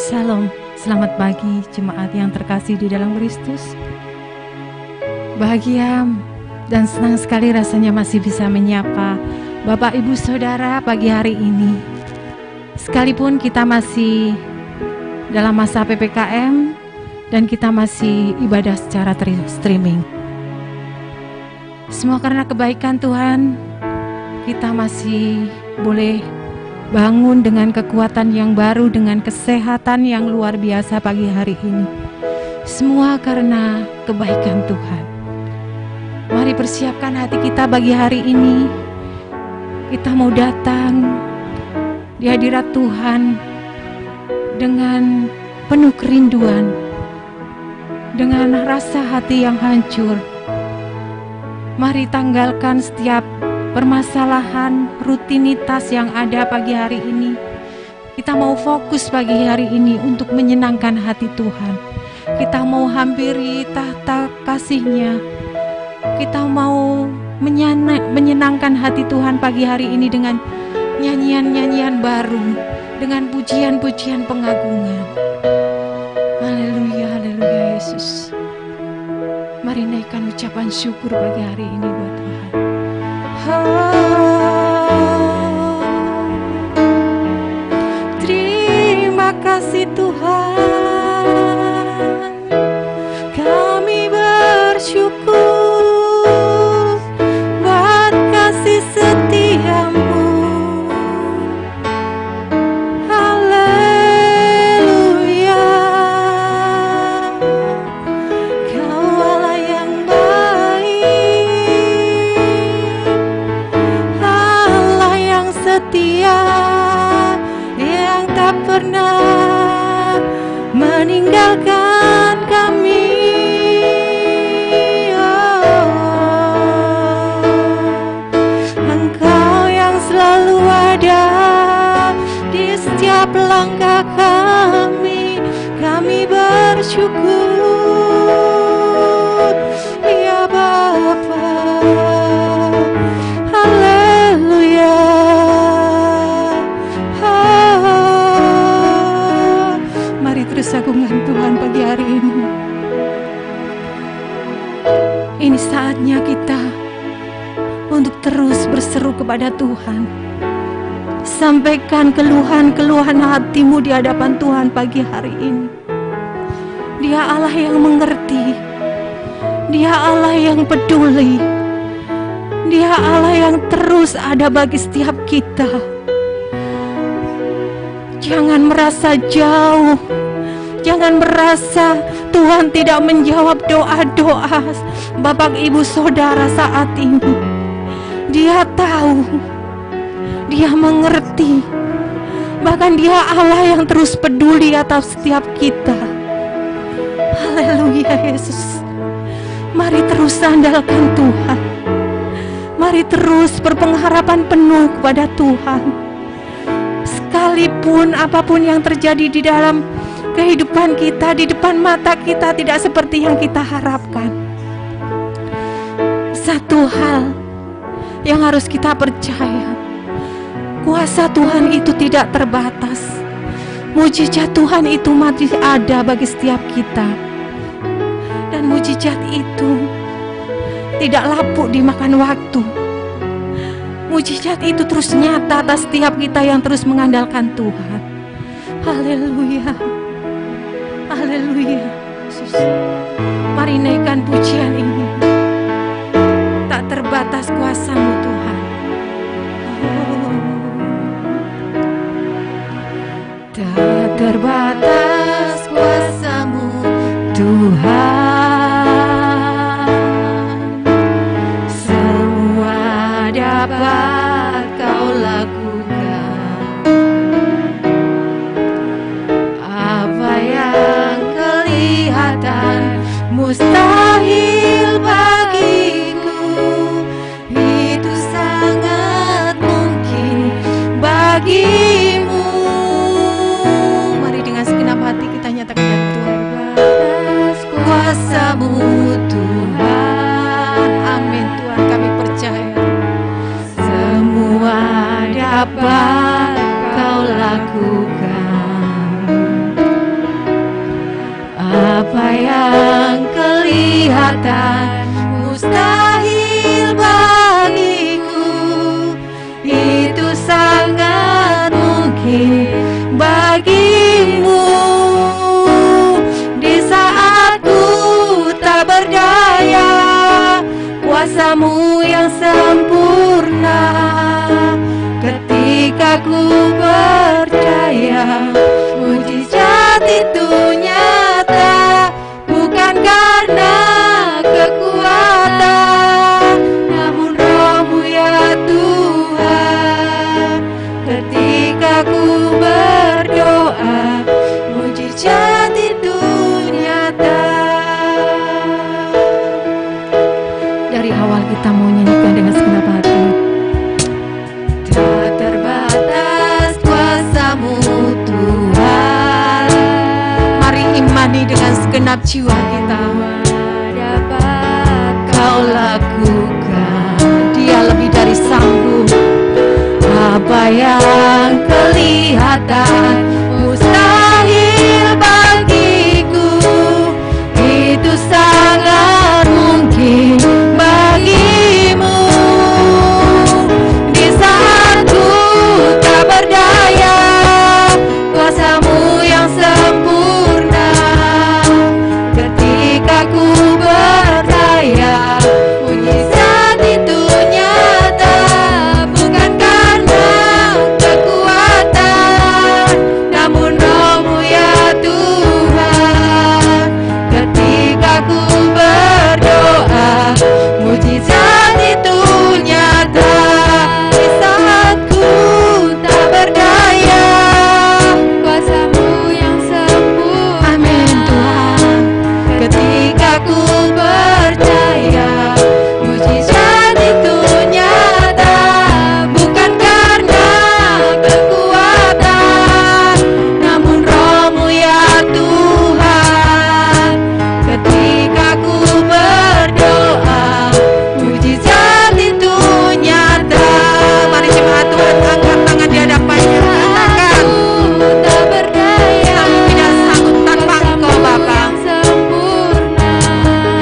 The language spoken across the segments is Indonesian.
Shalom, selamat pagi jemaat yang terkasih di dalam Kristus. Bahagia dan senang sekali rasanya masih bisa menyapa Bapak Ibu Saudara pagi hari ini. Sekalipun kita masih dalam masa PPKM dan kita masih ibadah secara streaming. Semua karena kebaikan Tuhan, kita masih boleh bangun dengan kekuatan yang baru, dengan kesehatan yang luar biasa pagi hari ini. Semua karena kebaikan Tuhan. Mari persiapkan hati kita bagi hari ini. Kita mau datang di hadirat Tuhan dengan penuh kerinduan, dengan rasa hati yang hancur. Mari tanggalkan setiap permasalahan, rutinitas yang ada pagi hari ini. Kita mau fokus pagi hari ini untuk menyenangkan hati Tuhan. Kita mau hampiri tahta kasih-Nya. Kita mau menyenangkan hati Tuhan pagi hari ini dengan nyanyian-nyanyian baru, dengan pujian-pujian pengagungan. Haleluya, haleluya Yesus. Mari naikkan ucapan syukur pagi hari ini buat Tuhan. Terima kasih Tuhan, kami bersyukur buat kasih setia-Mu. Haleluya, Kau Allah yang setia, yang tak pernah meninggalkan kami. Engkau yang selalu ada di setiap langkah kami. Kami bersyukur, ya Bapa. Haleluya. Terus agungan Tuhan pagi hari ini. Ini saatnya kita untuk terus berseru kepada Tuhan. Sampaikan keluhan-keluhan hatimu di hadapan Tuhan pagi hari ini. Dia Allah yang mengerti. Dia Allah yang peduli. Dia Allah yang terus ada bagi setiap kita. Jangan merasa jauh. Jangan merasa Tuhan tidak menjawab doa-doa Bapak Ibu Saudara saat ini. Dia tahu, Dia mengerti. Bahkan Dia Allah yang terus peduli atas setiap kita. Haleluya Yesus. Mari terus andalkan Tuhan. Mari terus berpengharapan penuh kepada Tuhan. Sekalipun apapun yang terjadi di dalam kehidupan kita, di depan mata kita tidak seperti yang kita harapkan. Satu hal yang harus kita percaya, kuasa Tuhan itu tidak terbatas. Mujizat Tuhan itu masih ada bagi setiap kita. Dan mujizat itu tidak lapuk dimakan waktu. Mujizat itu terus nyata atas setiap kita yang terus mengandalkan Tuhan. Haleluya. Haleluya Yesus. Mari naikkan pujian ini. Tak terbatas kuasa-Mu Tuhan. Tak terbatas kuasa-Mu Tuhan. Semua dapat Kau lakukan. Apa yang kelihatan mustahil bagiku, itu sangat mungkin bagimu. Mari dengan segenap hati kita nyatakan dari Tuhan. Kuasa-Mu Tuhan. Amin Tuhan, kami percaya semua dapat Kau lakukan. kekuatan, mustahil bagiku. Itu sangat mungkin bagimu. Di saat ku tak berdaya, kuasamu yang sempurna. Ketika ku percaya, mujizat itu nyata, bukan karena kekuatan, namun Roh-Mu ya Tuhan. Ketika ku berdoa, mujizat itu nyata. Dari awal kita mau nyanyikan dengan segenap hati. Tak terbatas kuasa-Mu Tuhan. Mari imani dengan segenap jiwa kita. Kau lakukan, Dia lebih dari sanggup. Apa yang kelihatan mustahil bagiku, itu sangat mungkin bagimu. Di saat ku tak berdaya, kuasa-Mu yang sempurna. Ketika ku percaya, mujizat itu nyata, bukan karena kekuatan, namun Roh-Mu ya Tuhan. Ketika ku berdoa, mujizat itu nyata. Di saat ku tak berdaya, kuasa-Mu yang sempurna. Amin Tuhan. Ketika ku percaya, mujizat itu nyata, bukan karena kekuatan, namun Roh-Mu ya Tuhan. Ketika ku berdoa, mujizat itu nyata. Mari jemaat Tuhan angkat tangan di hadapannya. Katakan, tak berdaya, kami tidak sanggup tanpa Engkau Bapa.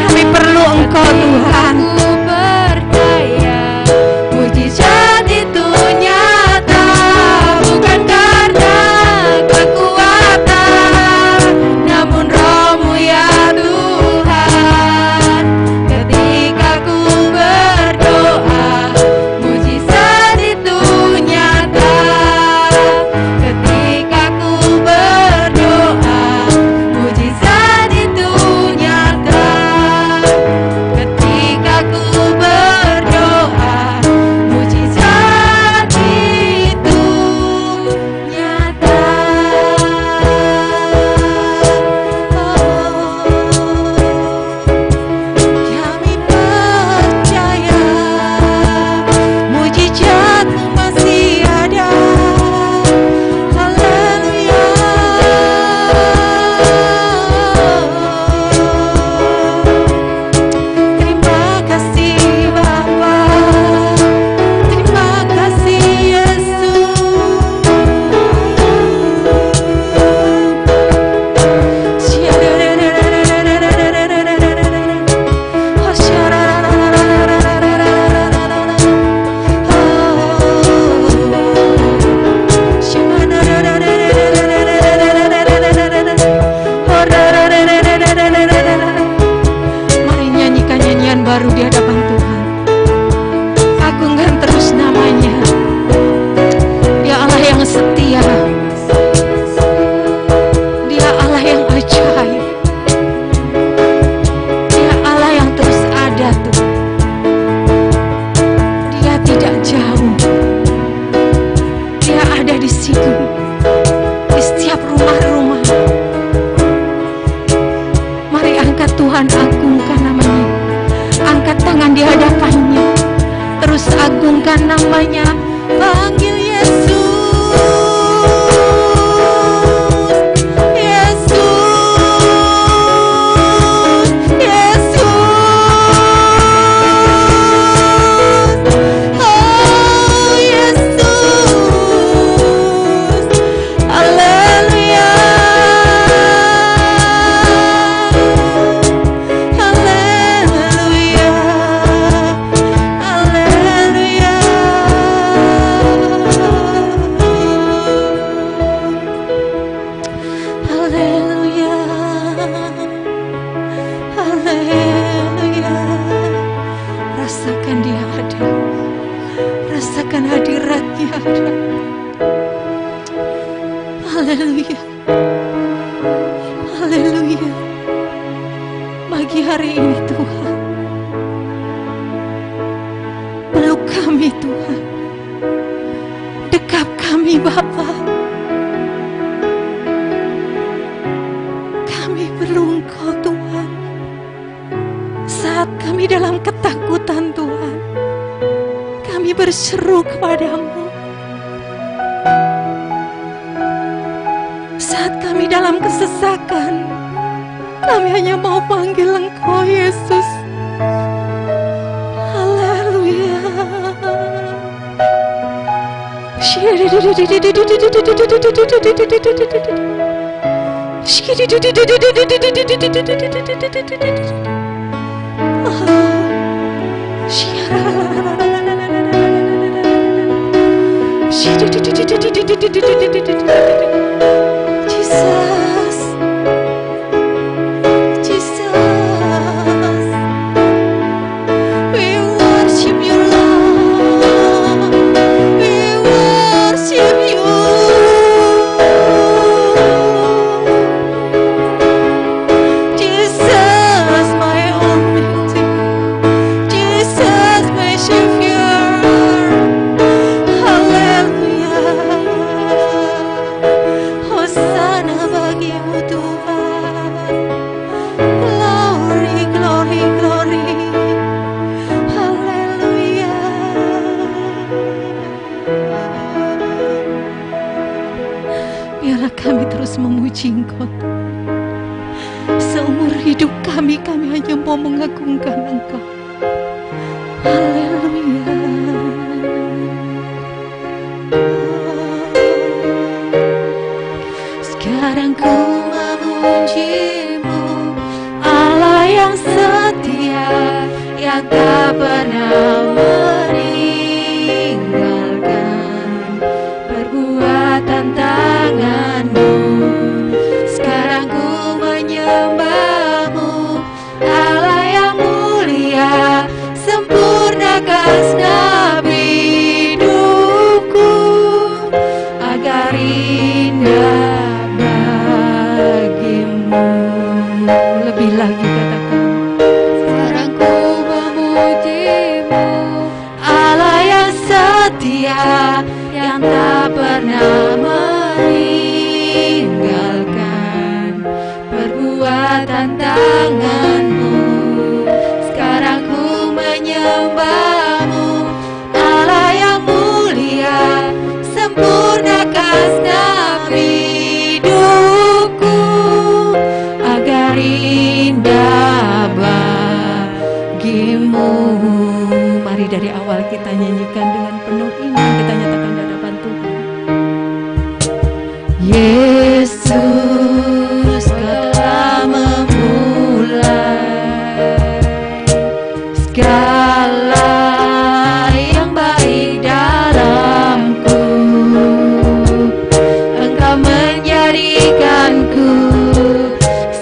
Kami perlu Engkau Tuhan. Ku percaya, mujizat itu nyata, bukan karena kekuatan, namun Roh-Mu ya Tuhan. Ketika ku berdoa, mujizat itu nyata. Ketika ku berdoa, mujizat itu nyata. Ketika ku berdoa, mujizat itu nyata. Kami percaya, mujizat-Mu masih ada. Haleluya. Terima kasih Bapa, terima kasih Yesus. Mari nyanyikan nyanyian baru di hadapan Tuhan. Agungkan terus namanya. Dia Allah yang setia. Dia Allah yang ajaib. Dia Allah yang terus ada tuh. Dia tidak jauh. Dia ada di situ, di setiap rumah-rumah. Mari angkat Tuhan, agungkan namanya. Angkat tangan di hadapannya. Terus agungkan namanya. Panggil Yesus. Yesus. Yesus. Oh Yesus. Haleluya. Haleluya. Haleluya. Haleluya. Pagi hari ini Tuhan, peluk kami Tuhan, dekap kami Bapa. Kami perlu Engkau Tuhan. Saat kami dalam ketakutan Tuhan, kami berseru kepadamu. Saat kami dalam kesesakan, kami hanya mau panggil Engkau Yesus. Haleluya. Jesus, Jesus, we worship you, Lord. We worship you. Jesus, my Almighty. Jesus, my Savior. Hallelujah. Hosana bagimu Tuhan. Glory, glory, glory. Haleluya. Biarlah kami terus memuji Engkau. Seumur hidup kami hanya mau mengagungkan Engkau. Haleluya. Sekarang ku memujimu, Allah yang setia, yang tak pernah meninggalkan perbuatan tanganmu. Sekarang ku menyembahmu, Allah yang mulia, sempurnakan segenap hidupku agar indah bagimu. Lebih lagi katakan, sekarang ku memujimu, Allah yang setia, yang tak pernah meninggalkan perbuatan tanganmu. Sekarang ku menyembahmu, Allah yang mulia, sempurnakan segenap hidupku agar indah bagimu. Mari dari awal kita nyanyikan dengan penuh iman, kita nyatakan di hadapan Tuhan. Yesus, Kau telah memulai segala yang baik dalamku. Engkau menjadikanku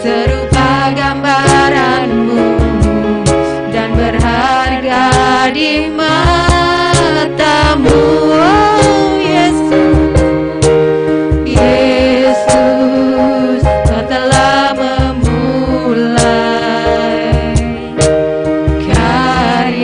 serupa gambaranmu dan berharga di matamu. Oh Yesus, Yesus, Kau telah memulai karya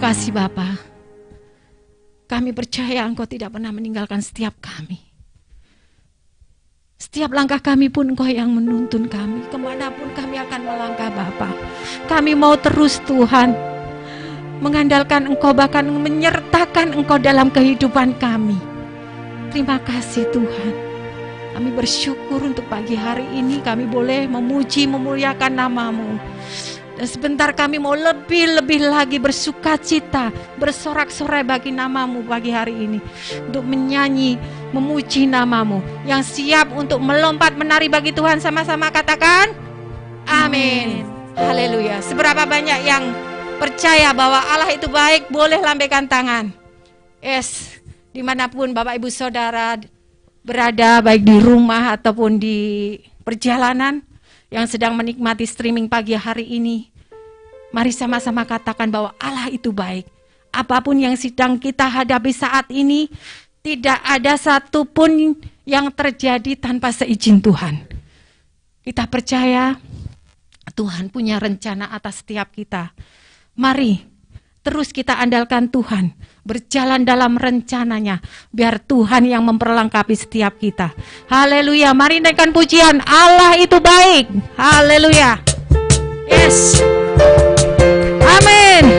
kasih Bapa. Kami percaya Engkau tidak pernah meninggalkan setiap kami. Setiap langkah kami pun Engkau yang menuntun kami. Kemanapun kami akan melangkah Bapa. Kami mau terus Tuhan mengandalkan Engkau, bahkan menyertakan Engkau dalam kehidupan kami. Terima kasih Tuhan. Kami bersyukur untuk pagi hari ini kami boleh memuji, memuliakan nama-Mu. Dan sebentar kami mau lebih lagi bersukacita, bersorak-sorai bagi nama-Mu pagi hari ini. Untuk menyanyi, memuji nama-Mu. Yang siap untuk melompat menari bagi Tuhan, sama-sama katakan amin. Haleluya. Seberapa banyak yang percaya bahwa Allah itu baik, boleh lambaikan tangan. Yes, dimanapun Bapak Ibu Saudara berada, baik di rumah ataupun di perjalanan, yang sedang menikmati streaming pagi hari ini, mari sama-sama katakan bahwa Allah itu baik. Apapun yang sedang kita hadapi saat ini, tidak ada satupun yang terjadi tanpa seizin Tuhan. Kita percaya Tuhan punya rencana atas setiap kita. Mari terus kita andalkan Tuhan, berjalan dalam rencananya, biar Tuhan yang memperlengkapi setiap kita. Haleluya, mari naikkan pujian, Allah itu baik. Haleluya. Yes. Amin.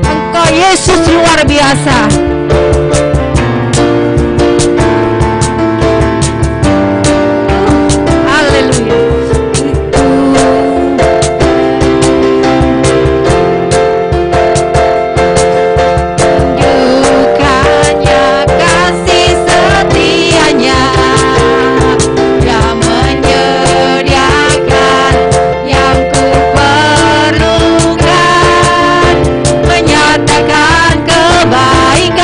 Engkau Yesus luar biasa. Kebaikan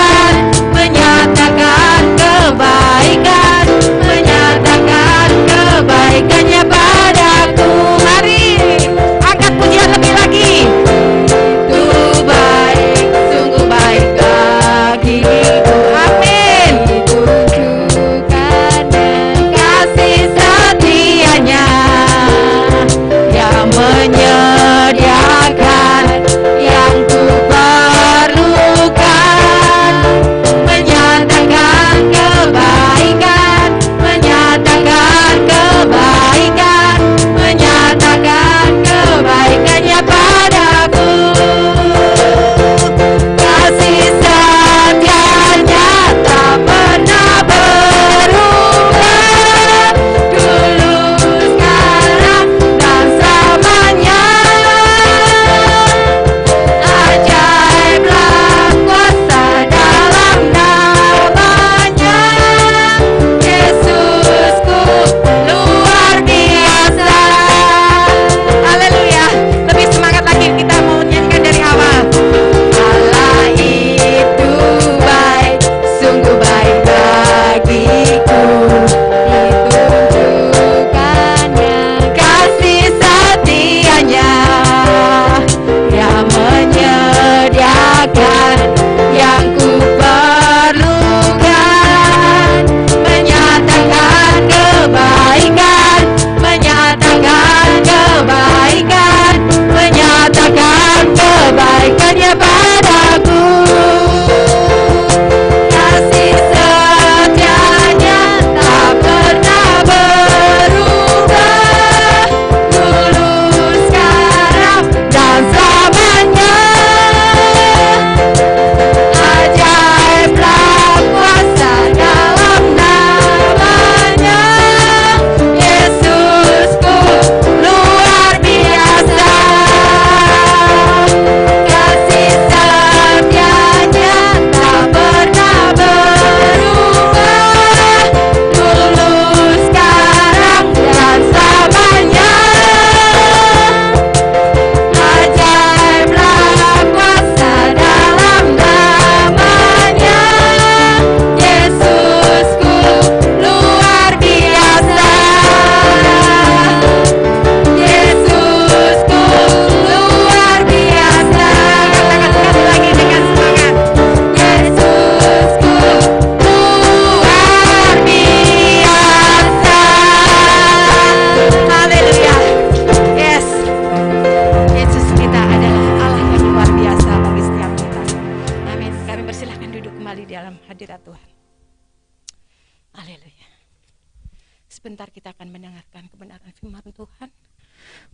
Sebentar kita akan mendengarkan kebenaran firman Tuhan.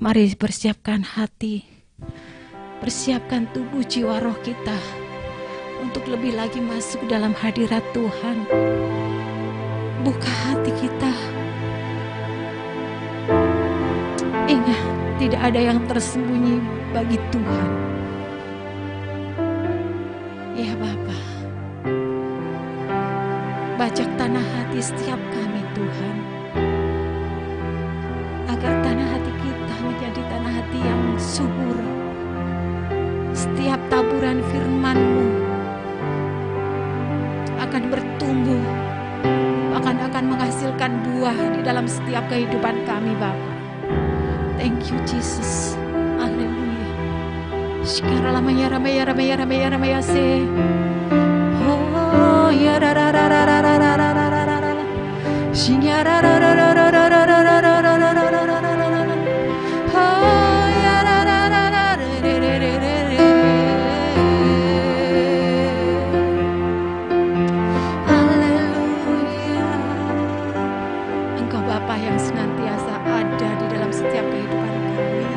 Mari persiapkan hati, persiapkan tubuh, jiwa, roh kita untuk lebih lagi masuk dalam hadirat Tuhan. Buka hati kita. Ingat, tidak ada yang tersembunyi bagi Tuhan. Ya Bapa, bajak tanah hati setiap kami Tuhan, agar tanah hati kita menjadi tanah hati yang subur. Setiap taburan firman-Mu akan bertumbuh, akan menghasilkan buah di dalam setiap kehidupan kami Bapa. Thank you Jesus. Haleluya. Shikara lamaya ramaya ramaya ramaya ramaya se. Oh ya ra ra ra ra ra ra ra ra ra ra ra. Shinyara ra ra ra ra ra ra ra ra ra ra ra ra ra ra. Oh ya ra ra ra ra re re re re re. Haleluya. Engkau Bapa yang senantiasa ada di dalam setiap kehidupan kami.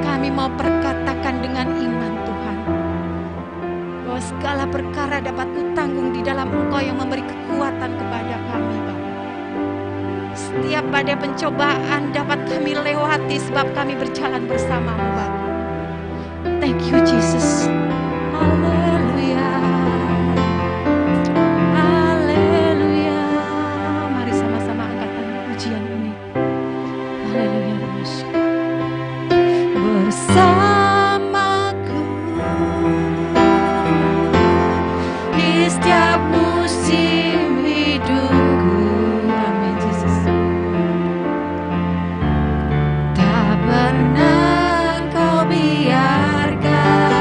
Kami mau perkatakan dengan iman Tuhan, bahwa segala perkara dapat kutanggung di dalam Engkau yang memberi kekuatan kepada kami Bapa. Setiap badai pencobaan dapat kami lewati sebab kami berjalan bersama-Mu Bapa. Thank you Jesus. Haleluya. Haleluya. Mari sama-sama angkatkan pujian ini. Haleluya. Bersamaku di setiap musim hidupku. Amin Yesus. Tak pernah Kau biarkan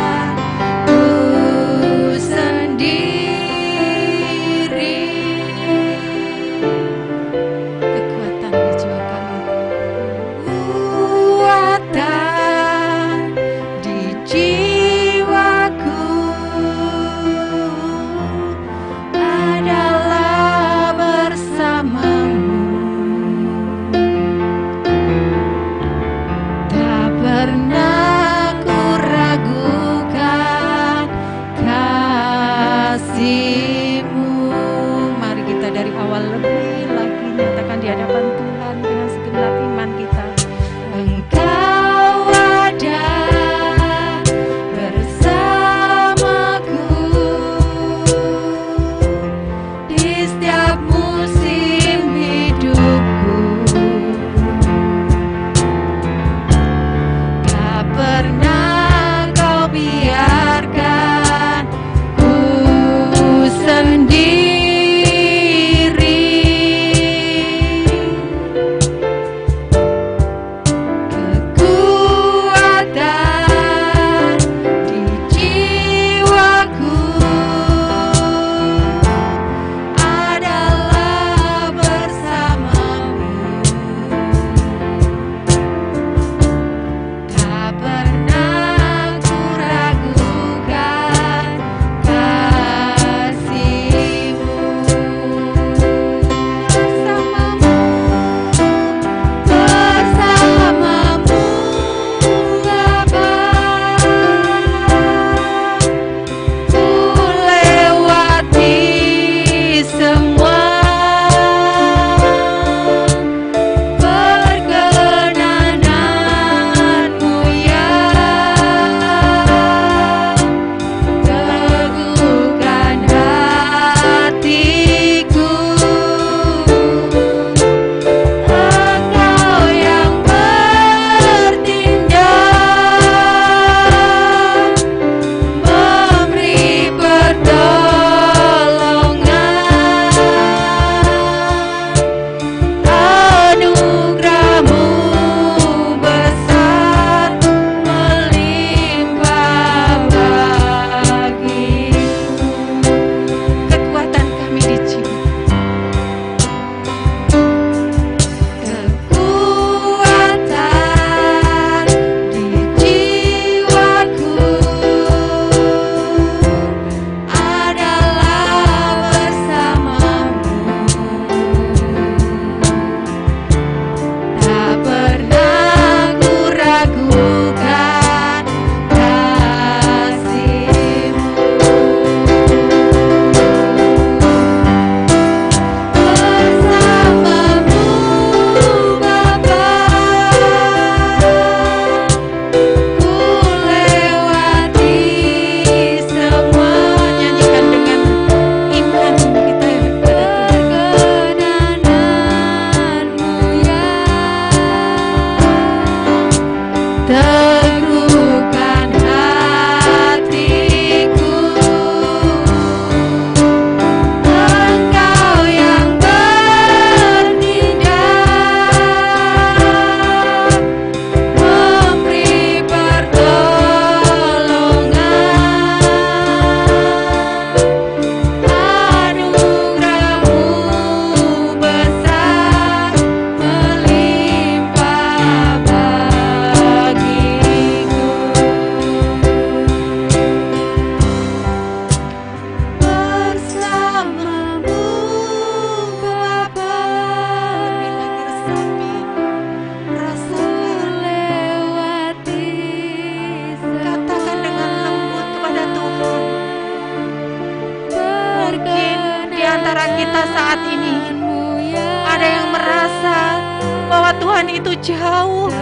Tuhan itu jauh,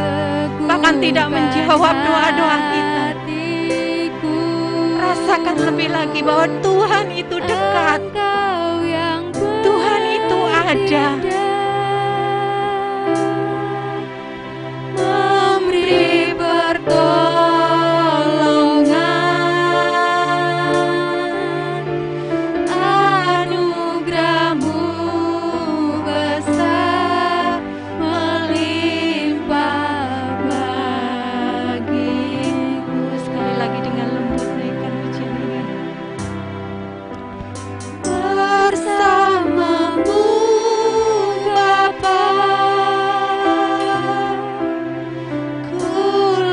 bahkan tidak menjawab doa-doa kita. Rasakan lebih lagi bahwa Tuhan itu dekat, Tuhan itu ada. Memberi pertolongan, anugerah-Mu besar, melimpah bagiku. Sekali lagi dengan lembut naikkan pujian ini. Bersama-Mu Bapa, ku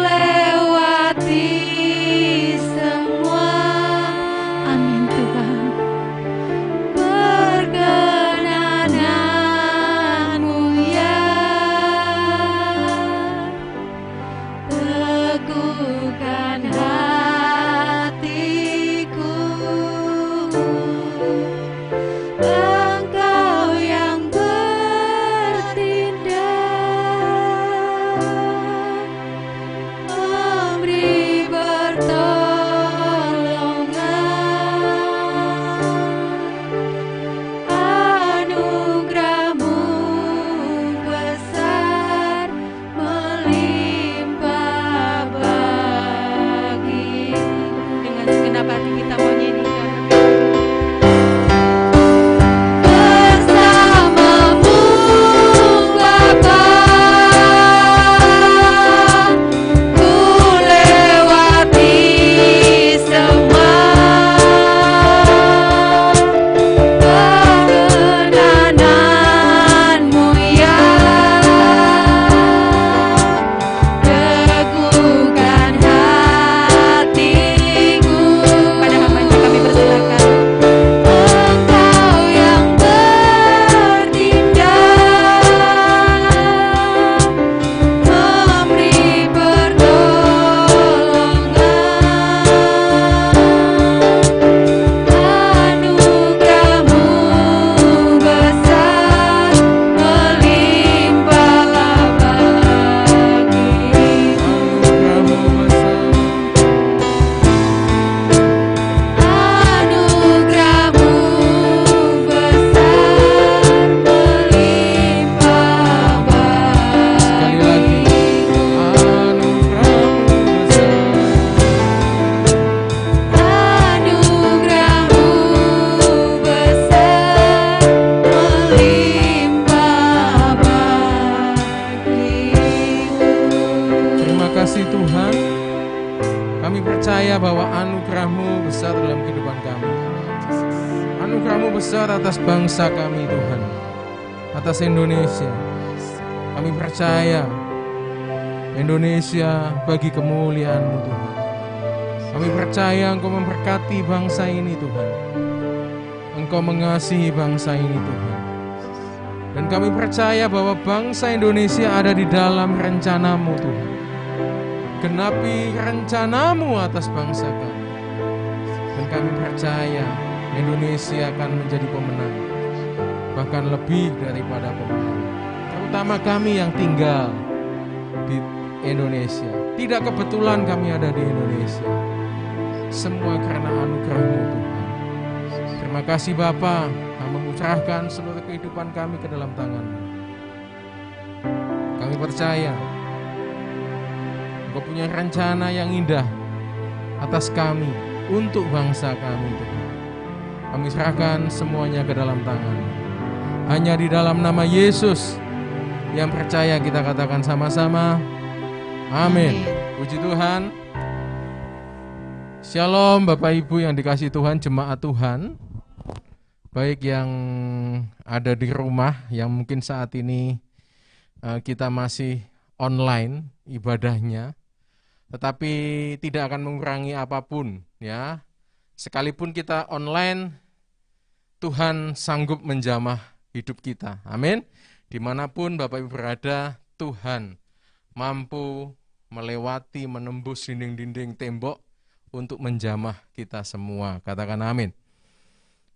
lewati semua. Amin Tuhan. Perkenanan-Mu ya, teguhkan hatiku. Engkau yang bertindak, memberi pertolongan, anugerah-Mu besar, melimpah bagiku. Dengan segenap hati kita mau nyanyikan. Bersama-Mu Bapa, ku lewati semua. Perkenanan-Mu ya, teguhkan hatiku. Pada hambanya kami persilakan. Engkau yang bertindak, memberi pertolongan, anugerah-Mu besar, melimpah bagiku. Anugerah-Mu besar, melimpah Sekali lagi, bagiku. anugerah-Mu besar. Anugerah-Mu besar, melimpah bagiku. Terima kasih Tuhan. Kami percaya bahwa anugerah-Mu besar dalam kehidupan kami. Anugerah-Mu besar atas bangsa kami Tuhan, atas Indonesia. Kami percaya Indonesia bagi kemuliaan-Mu Tuhan. Kami percaya Engkau memberkati bangsa ini Tuhan. Engkau mengasihi bangsa ini Tuhan. Dan kami percaya bahwa bangsa Indonesia ada di dalam rencana-Mu Tuhan. Genapi rencana-Mu atas bangsa kami. Dan kami percaya Indonesia akan menjadi pemenang, bahkan lebih daripada pemenang. Terutama kami yang tinggal di Indonesia. Tidak kebetulan kami ada di Indonesia. Semua karena anugerah-Mu Tuhan. Terima kasih Bapa, kami menyerahkan seluruh kehidupan kami ke dalam tangan-Mu. Kami percaya Engkau punya rencana yang indah atas kami, untuk bangsa kami Tuhan. Kami serahkan semuanya ke dalam tangan-Mu. Hanya di dalam nama Yesus yang percaya kita katakan sama-sama, amin. Puji Tuhan. Shalom Bapak Ibu yang dikasihi Tuhan, jemaat Tuhan. Baik yang ada di rumah, yang mungkin saat ini kita masih online ibadahnya, tetapi tidak akan mengurangi apapun ya. Sekalipun kita online, Tuhan sanggup menjamah hidup kita. Amin. Dimanapun Bapak Ibu berada, Tuhan mampu melewati, menembus dinding-dinding tembok untuk menjamah kita semua. Katakan amin.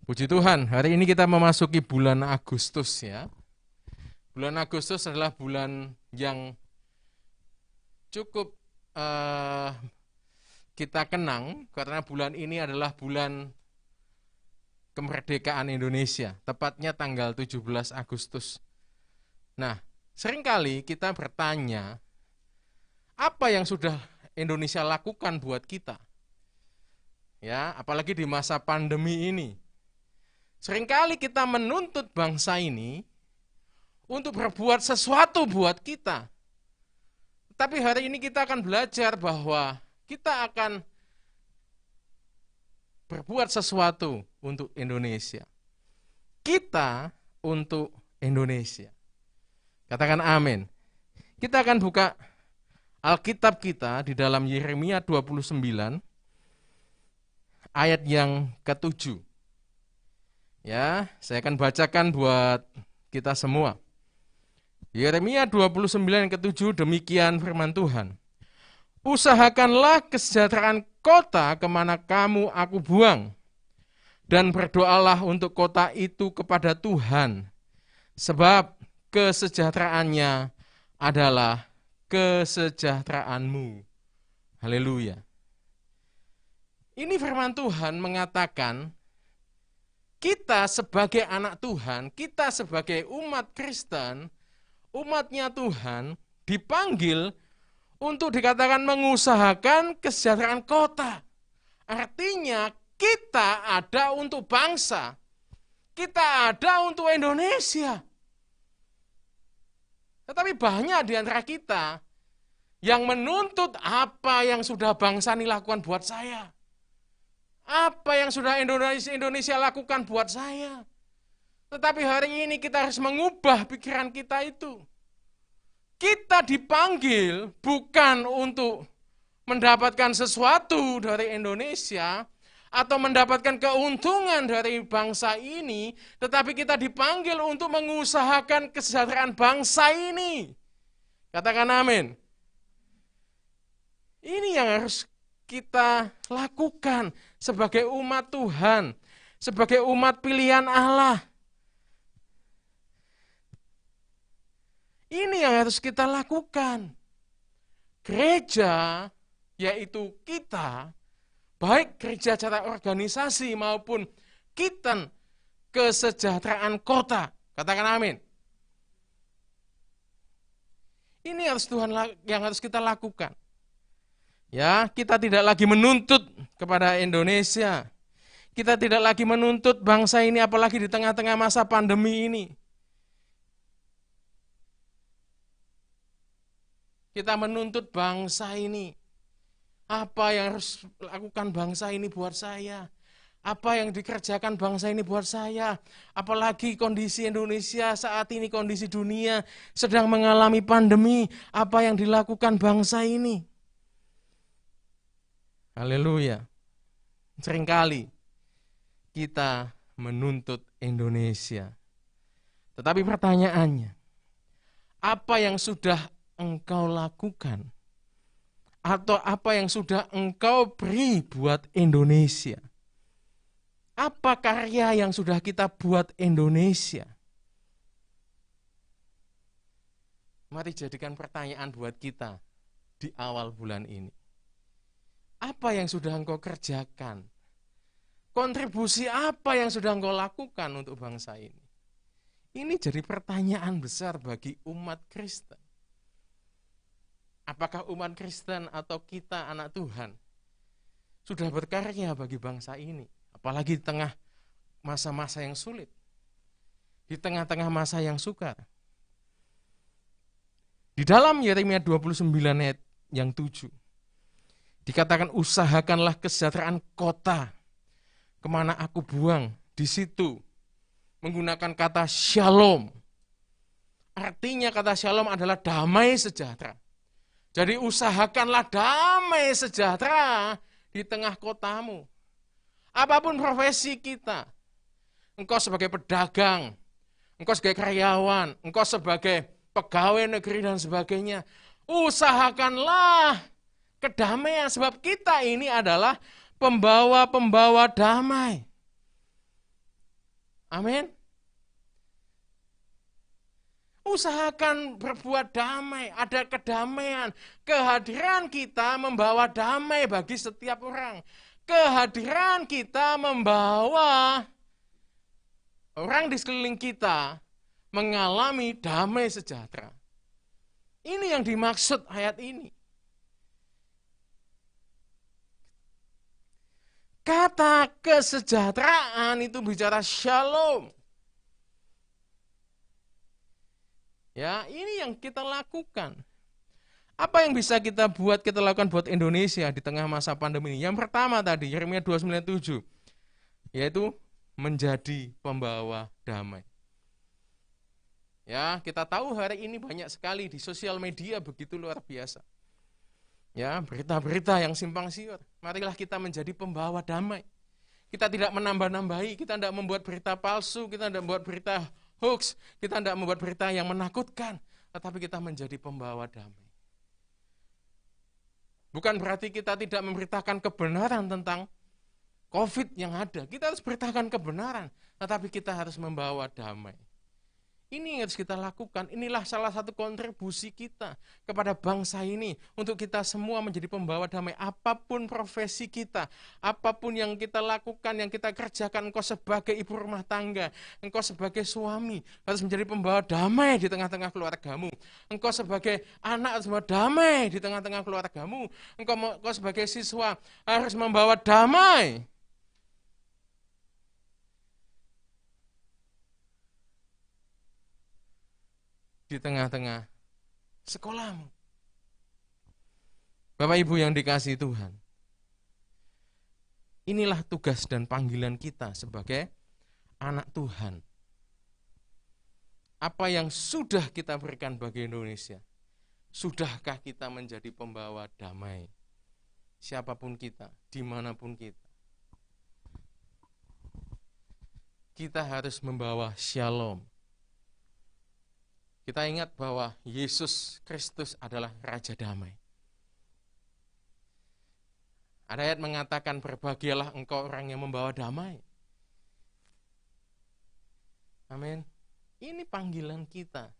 Puji Tuhan, hari ini kita memasuki bulan Agustus ya. Bulan Agustus adalah bulan yang cukup kita kenang karena bulan ini adalah bulan kemerdekaan Indonesia, tepatnya tanggal 17 Agustus. Nah, seringkali kita bertanya, apa yang sudah Indonesia lakukan buat kita? Ya, apalagi di masa pandemi ini. Seringkali kita menuntut bangsa ini untuk berbuat sesuatu buat kita. Tapi hari ini kita akan belajar bahwa kita akan berbuat sesuatu untuk Indonesia. Kita untuk Indonesia. Katakan amin. Kita akan buka Alkitab kita di dalam Yeremia 29 ayat yang ke-7. Ya, saya akan bacakan buat kita semua. Yeremia 29 yang ke-7, demikian firman Tuhan. Usahakanlah kesejahteraan kota kemana kamu aku buang, dan berdoalah untuk kota itu kepada Tuhan, sebab kesejahteraannya adalah kesejahteraanmu. Haleluya. Ini firman Tuhan mengatakan, kita sebagai anak Tuhan, kita sebagai umat Kristen, umatnya Tuhan, dipanggil untuk dikatakan mengusahakan kesejahteraan kota. Artinya kita ada untuk bangsa. Kita ada untuk Indonesia. Tetapi banyak di antara kita yang menuntut apa yang sudah bangsa ini lakukan buat saya. Apa yang sudah Indonesia lakukan buat saya. Tetapi hari ini kita harus mengubah pikiran kita itu. Kita dipanggil bukan untuk mendapatkan sesuatu dari Indonesia atau mendapatkan keuntungan dari bangsa ini, tetapi kita dipanggil untuk mengusahakan kesejahteraan bangsa ini. Katakan amin. Ini yang harus kita lakukan sebagai umat Tuhan, sebagai umat pilihan Allah. Ini yang harus kita lakukan. Gereja, yaitu kita, baik gereja secara organisasi maupun kita kesejahteraan kota. Katakan amin. Ini yang harus kita lakukan. Ya, kita tidak lagi menuntut kepada Indonesia. Kita tidak lagi menuntut bangsa ini apalagi di tengah-tengah masa pandemi ini. Kita menuntut bangsa ini. Apa yang harus lakukan bangsa ini buat saya? Apa yang dikerjakan bangsa ini buat saya? Apalagi kondisi Indonesia saat ini, kondisi dunia sedang mengalami pandemi. Apa yang dilakukan bangsa ini? Haleluya. Seringkali kita menuntut Indonesia. Tetapi pertanyaannya, apa yang sudah engkau lakukan? Atau apa yang sudah engkau beri buat Indonesia? Apa karya yang sudah kita buat Indonesia? Mari jadikan pertanyaan buat kita di awal bulan ini. Apa yang sudah engkau kerjakan? Kontribusi apa yang sudah engkau lakukan untuk bangsa ini? Ini jadi pertanyaan besar bagi umat Kristen. Apakah umat Kristen atau kita anak Tuhan sudah berkarya bagi bangsa ini? Apalagi di tengah masa-masa yang sulit. Di tengah-tengah masa yang sukar. Di dalam Yeremia 29 ayat yang 7. Dikatakan usahakanlah kesejahteraan kota. Kemana aku buang, di situ. Menggunakan kata shalom. Artinya kata shalom adalah damai sejahtera. Jadi usahakanlah damai sejahtera di tengah kotamu. Apapun profesi kita, engkau sebagai pedagang, engkau sebagai karyawan, engkau sebagai pegawai negeri dan sebagainya, usahakanlah kedamaian sebab kita ini adalah pembawa-pembawa damai. Amin. Usahakan berbuat damai, ada kedamaian. Kehadiran kita membawa damai bagi setiap orang. Kehadiran kita membawa orang di sekeliling kita mengalami damai sejahtera. Ini yang dimaksud ayat ini. Kata kesejahteraan itu bicara shalom. Ya, ini yang kita lakukan. Apa yang bisa kita lakukan buat Indonesia di tengah masa pandemi ini? Yang pertama tadi, Yeremia 29:7, yaitu menjadi pembawa damai. Ya, kita tahu hari ini banyak sekali di sosial media begitu luar biasa. Ya, berita-berita yang simpang siur. Marilah kita menjadi pembawa damai. Kita tidak menambah-nambahi, kita tidak membuat berita palsu, kita tidak membuat berita hoax, kita tidak membuat berita yang menakutkan, tetapi kita menjadi pembawa damai. Bukan berarti kita tidak memberitakan kebenaran tentang COVID yang ada. Kita harus beritakan kebenaran, tetapi kita harus membawa damai. Ini yang harus kita lakukan. Inilah salah satu kontribusi kita kepada bangsa ini. Untuk kita semua menjadi pembawa damai. Apapun profesi kita, apapun yang kita lakukan, yang kita kerjakan, engkau sebagai ibu rumah tangga, engkau sebagai suami, harus menjadi pembawa damai di tengah-tengah keluargamu. Engkau sebagai anak harus membawa damai di tengah-tengah keluargamu. Engkau sebagai siswa harus membawa damai di tengah-tengah sekolahmu. Bapak Ibu yang dikasihi Tuhan, inilah tugas dan panggilan kita sebagai anak Tuhan. Apa yang sudah kita berikan bagi Indonesia? Sudahkah kita menjadi pembawa damai? Siapapun kita, dimanapun kita. Kita harus membawa shalom. Kita ingat bahwa Yesus Kristus adalah Raja Damai. Ada ayat mengatakan, berbahagialah engkau orang yang membawa damai. Amin. Ini panggilan kita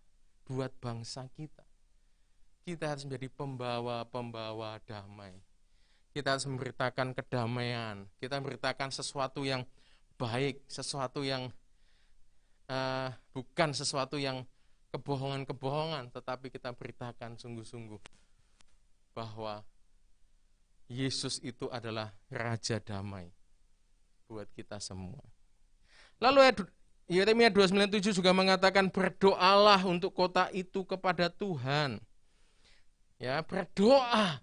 buat bangsa kita. Kita harus menjadi pembawa damai. Kita harus memberitakan kedamaian. Kita memberitakan sesuatu yang baik, sesuatu yang bukan sesuatu yang kebohongan-kebohongan, tetapi kita beritakan sungguh-sungguh bahwa Yesus itu adalah Raja Damai buat kita semua. Lalu Yeremia 29:7 juga mengatakan, berdoalah untuk kota itu kepada Tuhan. Ya, berdoa.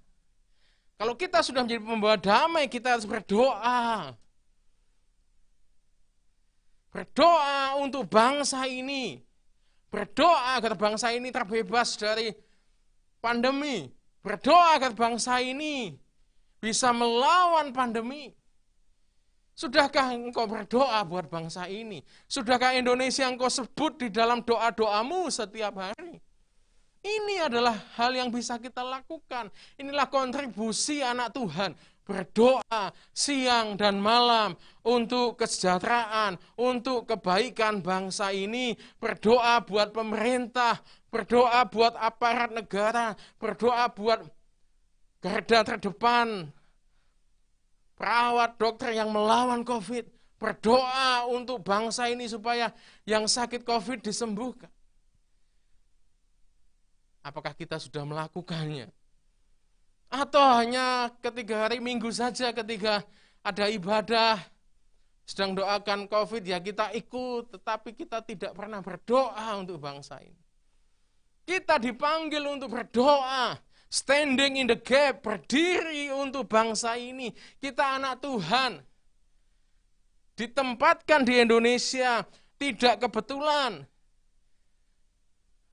Kalau kita sudah menjadi pembawa damai, kita harus berdoa. Berdoa untuk bangsa ini. Berdoa agar bangsa ini terbebas dari pandemi. Berdoa agar bangsa ini bisa melawan pandemi. Sudahkah engkau berdoa buat bangsa ini? Sudahkah Indonesia engkau sebut di dalam doa-doamu setiap hari? Ini adalah hal yang bisa kita lakukan. Inilah kontribusi anak Tuhan. Berdoa siang dan malam untuk kesejahteraan, untuk kebaikan bangsa ini. Berdoa buat pemerintah, berdoa buat aparat negara, berdoa buat garda terdepan, perawat, dokter yang melawan COVID. Berdoa untuk bangsa ini supaya yang sakit COVID disembuhkan. Apakah kita sudah melakukannya? Atau hanya ketika hari Minggu saja, ketika ada ibadah, sedang doakan COVID, ya kita ikut, tetapi kita tidak pernah berdoa untuk bangsa ini. Kita dipanggil untuk berdoa, standing in the gap, berdiri untuk bangsa ini. Kita anak Tuhan, ditempatkan di Indonesia, tidak kebetulan.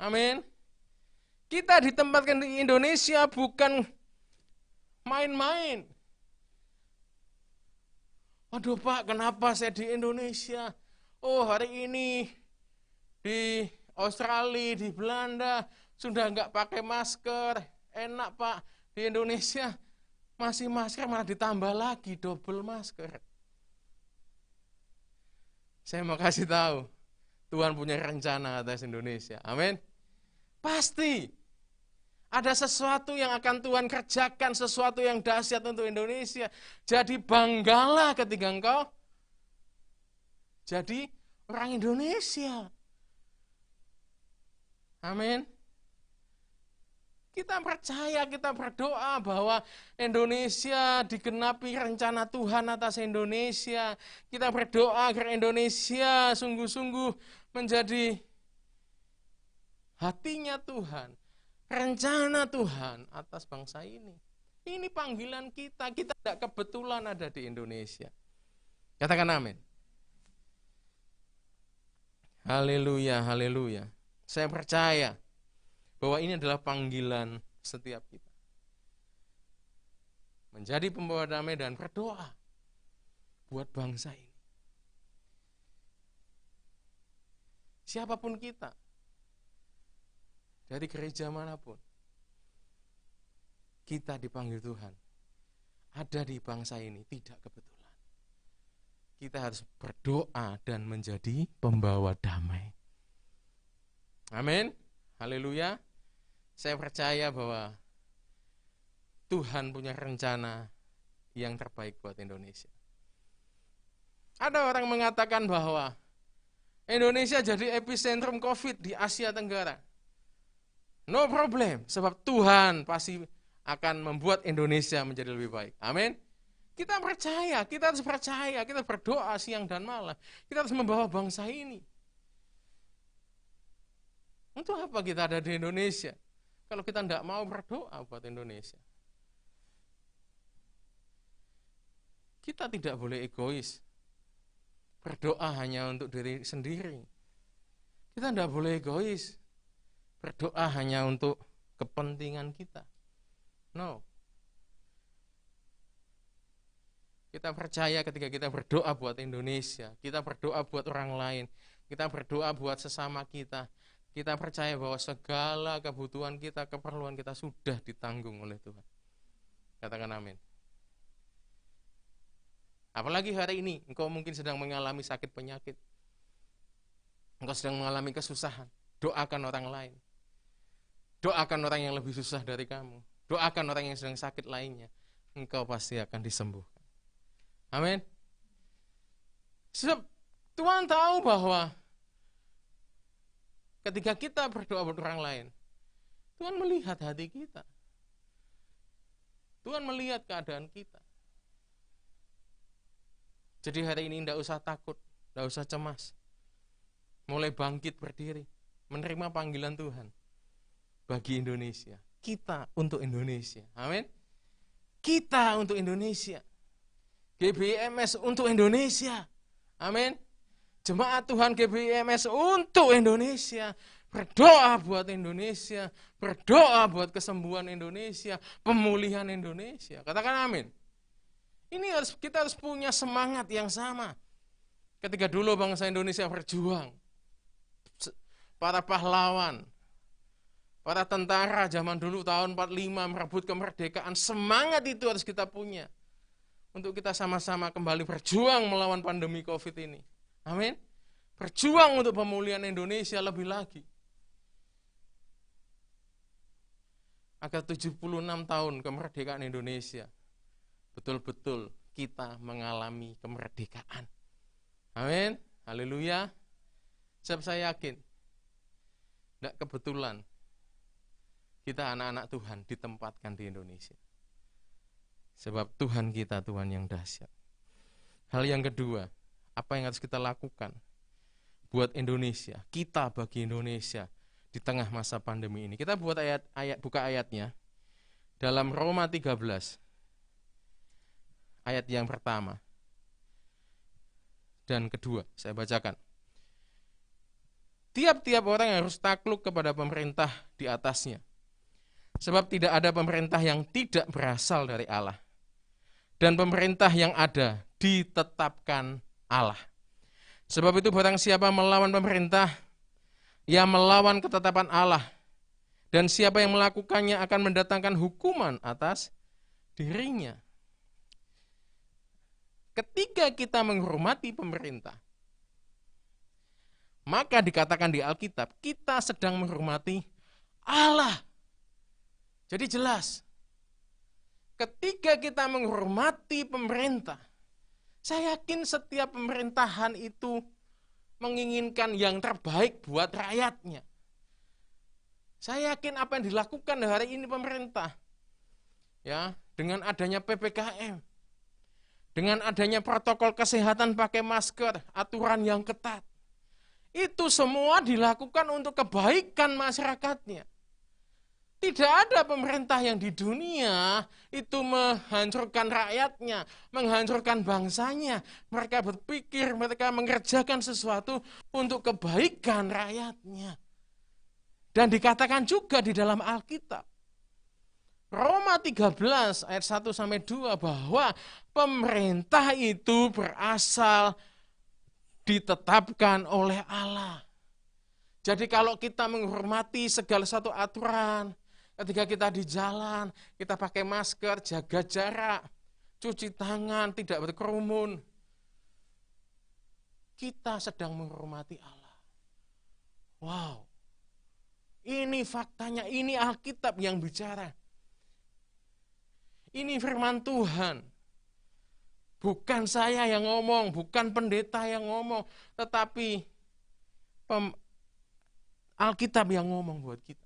Amin. Kita ditempatkan di Indonesia bukan main-main. Aduh Pak, kenapa saya di Indonesia? Oh, hari ini di Australia, di Belanda sudah nggak pakai masker. Enak Pak, di Indonesia masih masker malah ditambah lagi double masker. Saya mau kasih tahu, Tuhan punya rencana atas Indonesia. Amin. Pasti ada sesuatu yang akan Tuhan kerjakan, sesuatu yang dahsyat untuk Indonesia. Jadi banggalah ketika engkau jadi orang Indonesia. Amin. Kita percaya, kita berdoa bahwa Indonesia digenapi rencana Tuhan atas Indonesia. Kita berdoa agar Indonesia sungguh-sungguh menjadi hatinya Tuhan, rencana Tuhan atas bangsa ini. Ini panggilan kita tidak kebetulan ada di Indonesia. Katakan amin. Haleluya, haleluya. Saya percaya bahwa ini adalah panggilan setiap kita. Menjadi pembawa damai dan berdoa buat bangsa ini. Siapapun kita, dari gereja manapun, kita dipanggil Tuhan. Ada di bangsa ini tidak kebetulan. Kita harus berdoa dan menjadi pembawa damai. Amin. Haleluya. Saya percaya bahwa Tuhan punya rencana yang terbaik buat Indonesia. Ada orang mengatakan bahwa Indonesia jadi epicentrum COVID di Asia Tenggara. No problem, sebab Tuhan pasti akan membuat Indonesia menjadi lebih baik. Amin. Kita percaya, kita harus percaya, kita berdoa siang dan malam. Kita harus membawa bangsa ini. Untuk apa kita ada di Indonesia kalau kita tidak mau berdoa buat Indonesia? Kita tidak boleh egois. Berdoa hanya untuk diri sendiri. Kita tidak boleh egois. Berdoa hanya untuk kepentingan kita. No. Kita percaya ketika kita berdoa buat Indonesia, kita berdoa buat orang lain, kita berdoa buat sesama kita, kita percaya bahwa segala kebutuhan kita, keperluan kita sudah ditanggung oleh Tuhan. Katakan amin. Apalagi hari ini, engkau mungkin sedang mengalami sakit penyakit, engkau sedang mengalami kesusahan, doakan orang lain. Doakan orang yang lebih susah dari kamu. Doakan orang yang sedang sakit lainnya. Engkau pasti akan disembuhkan. Amin. Sebab Tuhan tahu bahwa ketika kita berdoa buat orang lain, Tuhan melihat hati kita. Tuhan melihat keadaan kita. Jadi hari ini tidak usah takut, tidak usah cemas. Mulai bangkit berdiri, menerima panggilan Tuhan bagi Indonesia. Kita untuk Indonesia. Amin. Kita untuk Indonesia. GBIMS untuk Indonesia. Amin. Jemaat Tuhan GBIMS untuk Indonesia. Berdoa buat Indonesia. Berdoa buat kesembuhan Indonesia. Pemulihan Indonesia. Katakan amin. Kita harus punya semangat yang sama. Ketika dulu bangsa Indonesia berjuang, para pahlawan, para tentara zaman dulu tahun 45 merebut kemerdekaan, semangat itu harus kita punya. Untuk kita sama-sama kembali berjuang melawan pandemi COVID ini. Amin. Berjuang untuk pemulihan Indonesia lebih lagi. Agar 76 tahun kemerdekaan Indonesia, betul-betul kita mengalami kemerdekaan. Amin. Haleluya. Sebab saya yakin, tidak kebetulan kita anak-anak Tuhan ditempatkan di Indonesia. Sebab Tuhan kita Tuhan yang dahsyat. Hal yang kedua, apa yang harus kita lakukan buat Indonesia, kita bagi Indonesia di tengah masa pandemi ini. Kita buat buka ayatnya dalam Roma 13 ayat yang pertama dan kedua, saya bacakan. Tiap-tiap orang harus takluk kepada pemerintah di atasnya, sebab tidak ada pemerintah yang tidak berasal dari Allah. Dan pemerintah yang ada ditetapkan Allah. Sebab itu barang siapa melawan pemerintah, ia melawan ketetapan Allah. Dan siapa yang melakukannya akan mendatangkan hukuman atas dirinya. Ketika kita menghormati pemerintah, maka dikatakan di Alkitab, kita sedang menghormati Allah. Jadi jelas, ketika kita menghormati pemerintah, saya yakin setiap pemerintahan itu menginginkan yang terbaik buat rakyatnya. Saya yakin apa yang dilakukan hari ini pemerintah, ya, dengan adanya PPKM, dengan adanya protokol kesehatan pakai masker, aturan yang ketat, itu semua dilakukan untuk kebaikan masyarakatnya. Tidak ada pemerintah yang di dunia itu menghancurkan rakyatnya, menghancurkan bangsanya. Mereka berpikir, mereka mengerjakan sesuatu untuk kebaikan rakyatnya. Dan dikatakan juga di dalam Alkitab, Roma 13 ayat 1-2, bahwa pemerintah itu berasal ditetapkan oleh Allah. Jadi kalau kita menghormati segala satu aturan, ketika kita di jalan, kita pakai masker, jaga jarak, cuci tangan, tidak berkerumun, kita sedang menghormati Allah. Wow, ini faktanya, ini Alkitab yang bicara. Ini firman Tuhan. Bukan saya yang ngomong, bukan pendeta yang ngomong, tetapi Alkitab yang ngomong buat kita.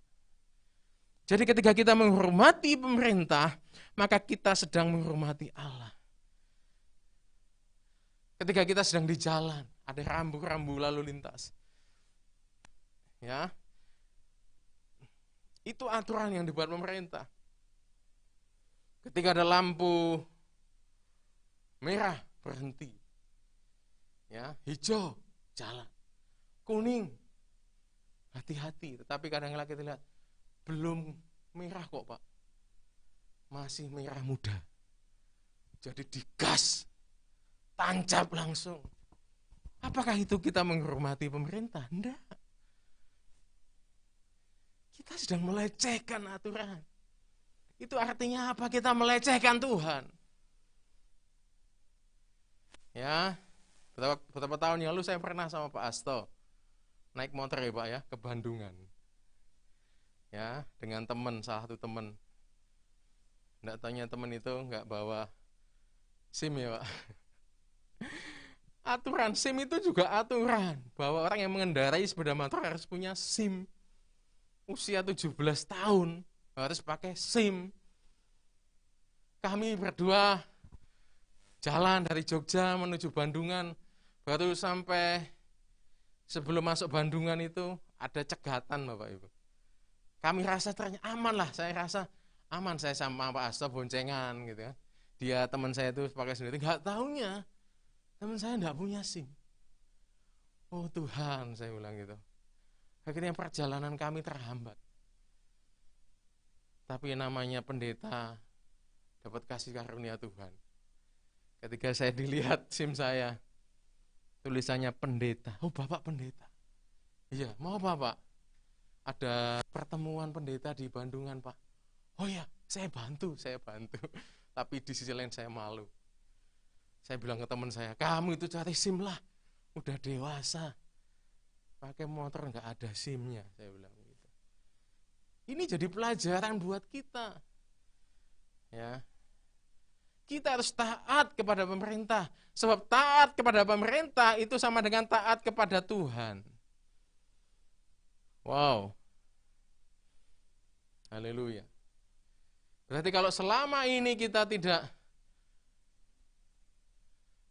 Jadi ketika kita menghormati pemerintah, maka kita sedang menghormati Allah. Ketika kita sedang di jalan, ada rambu-rambu lalu lintas. Ya. Itu aturan yang dibuat pemerintah. Ketika ada lampu merah, berhenti. Ya, hijau, jalan. Kuning, hati-hati. Tetapi kadang-kadang kita lihat, belum merah kok Pak, masih merah muda. Jadi digas, tancap langsung. Apakah itu kita menghormati pemerintah? Enggak. Kita sedang melecehkan aturan. Itu artinya apa? Kita melecehkan Tuhan. Ya, beberapa tahun yang lalu saya pernah sama Pak Asto naik motor ya Pak ya, ke Bandungan. Ya, dengan teman, salah satu teman. Enggak tanya teman itu enggak bawa SIM ya Pak. Aturan SIM itu juga aturan, bahwa orang yang mengendarai sepeda motor harus punya SIM. Usia 17 tahun harus pakai SIM. Kami berdua jalan dari Jogja menuju Bandungan, baru sampai sebelum masuk Bandungan itu ada cegatan Bapak Ibu. Kami rasa ternyata aman lah, saya rasa aman, saya sama Pak Asto boncengan gitu kan. Dia teman saya itu pakai sendiri, nggak taunya teman saya nggak punya SIM. Oh Tuhan, saya bilang gitu. Akhirnya perjalanan kami terhambat. Tapi namanya pendeta dapat kasih karunia Tuhan. Ketika saya dilihat SIM saya, tulisannya pendeta. Oh Bapak pendeta. Iya, mau apa Pak? Ada pertemuan pendeta di Bandungan Pak. Oh ya, saya bantu. Tapi di sisi lain saya malu. Saya bilang ke teman saya, kamu itu cari SIM lah, udah dewasa, pakai motor nggak ada SIM-nya, saya bilang gitu. Ini jadi pelajaran buat kita, ya. Kita harus taat kepada pemerintah, sebab taat kepada pemerintah itu sama dengan taat kepada Tuhan. Wow. Haleluya. Berarti kalau selama ini kita tidak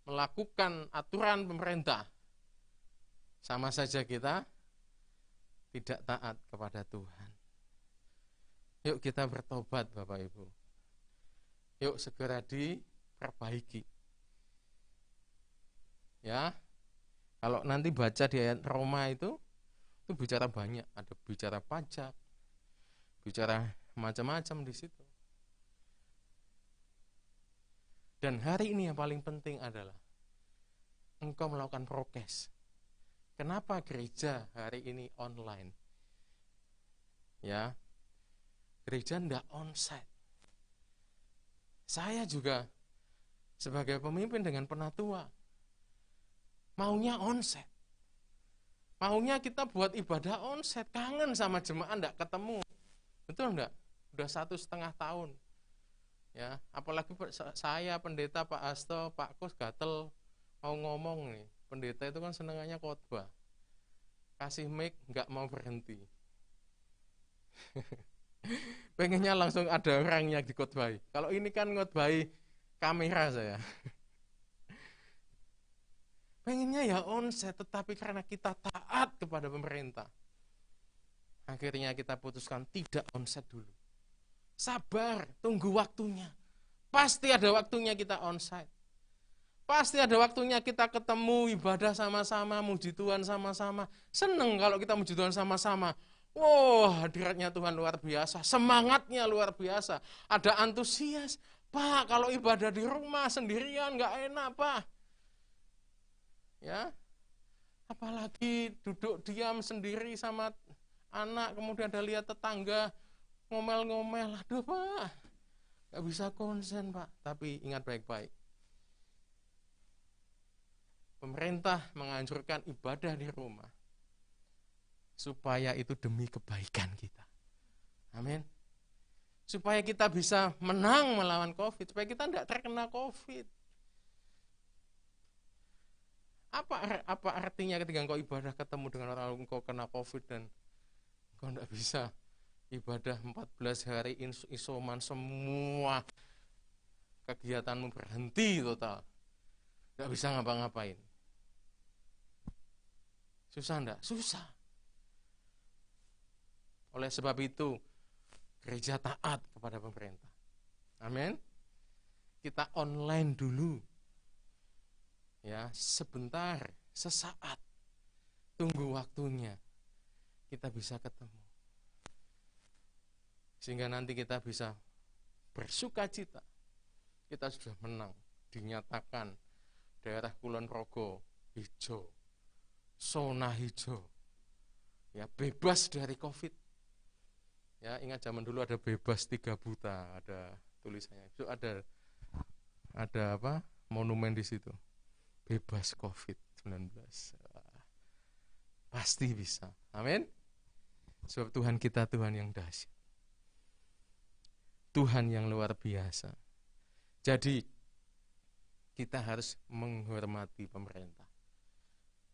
melakukan aturan pemerintah, sama saja kita tidak taat kepada Tuhan. Yuk kita bertobat Bapak Ibu. Yuk segera diperbaiki. Ya. Kalau nanti baca di ayat Roma itu bicara banyak, ada bicara pajak, bicara macam-macam di situ. Dan hari ini yang paling penting adalah engkau melakukan prokes. Kenapa gereja hari ini online? Ya, gereja tidak onsite. Saya juga sebagai pemimpin dengan penatua maunya onsite. Maunya kita buat ibadah onsite, kangen sama jemaat tidak ketemu. Betul enggak? Udah 1,5 tahun. Ya, apalagi saya pendeta Pak Hasto, Pak Kus gatel mau ngomong nih. Pendeta itu kan senengannya khotbah. Kasih mic nggak mau berhenti. Pengennya langsung ada orangnya dikhotbahi. Kalau ini kan ngkhotbahi kamera saya. Pengennya ya onset, tetapi karena kita taat kepada pemerintah, akhirnya kita putuskan tidak onset dulu. Sabar, tunggu waktunya. Pasti ada waktunya kita onsite. Pasti ada waktunya kita ketemu, ibadah sama-sama, muji Tuhan sama-sama. Seneng kalau kita muji Tuhan sama-sama. Wah, hadiratnya Tuhan luar biasa, semangatnya luar biasa. Ada antusias. Pak, kalau ibadah di rumah sendirian nggak enak, Pak. Ya, apalagi duduk diam sendiri sama anak, kemudian ada lihat tetangga ngomel-ngomel. Aduh, Pak, nggak bisa konsen, Pak. Tapi ingat baik-baik. Pemerintah menganjurkan ibadah di rumah supaya itu demi kebaikan kita. Amin. Supaya kita bisa menang melawan COVID, supaya kita tidak terkena COVID. Apa artinya ketika engkau ibadah ketemu dengan orang engkau kena COVID dan engkau tidak bisa ibadah 14 hari isoman, semua kegiatanmu berhenti total, tidak bisa ngapa-ngapain. Susah enggak? Susah. Oleh sebab itu, gereja taat kepada pemerintah. Amin. Kita online dulu. Ya, sebentar, sesaat. Tunggu waktunya. Kita bisa ketemu. Sehingga nanti kita bisa bersuka cita. Kita sudah menang. Dinyatakan daerah Kulon Progo hijau. Zona hijau. Ya, bebas dari COVID. Ya, ingat zaman dulu ada bebas 3 buta, ada tulisannya. Itu ada apa? Monumen di situ. Bebas COVID-19. Pasti bisa. Amin. Sebab Tuhan kita Tuhan yang dahsyat. Tuhan yang luar biasa. Jadi kita harus menghormati pemerintah.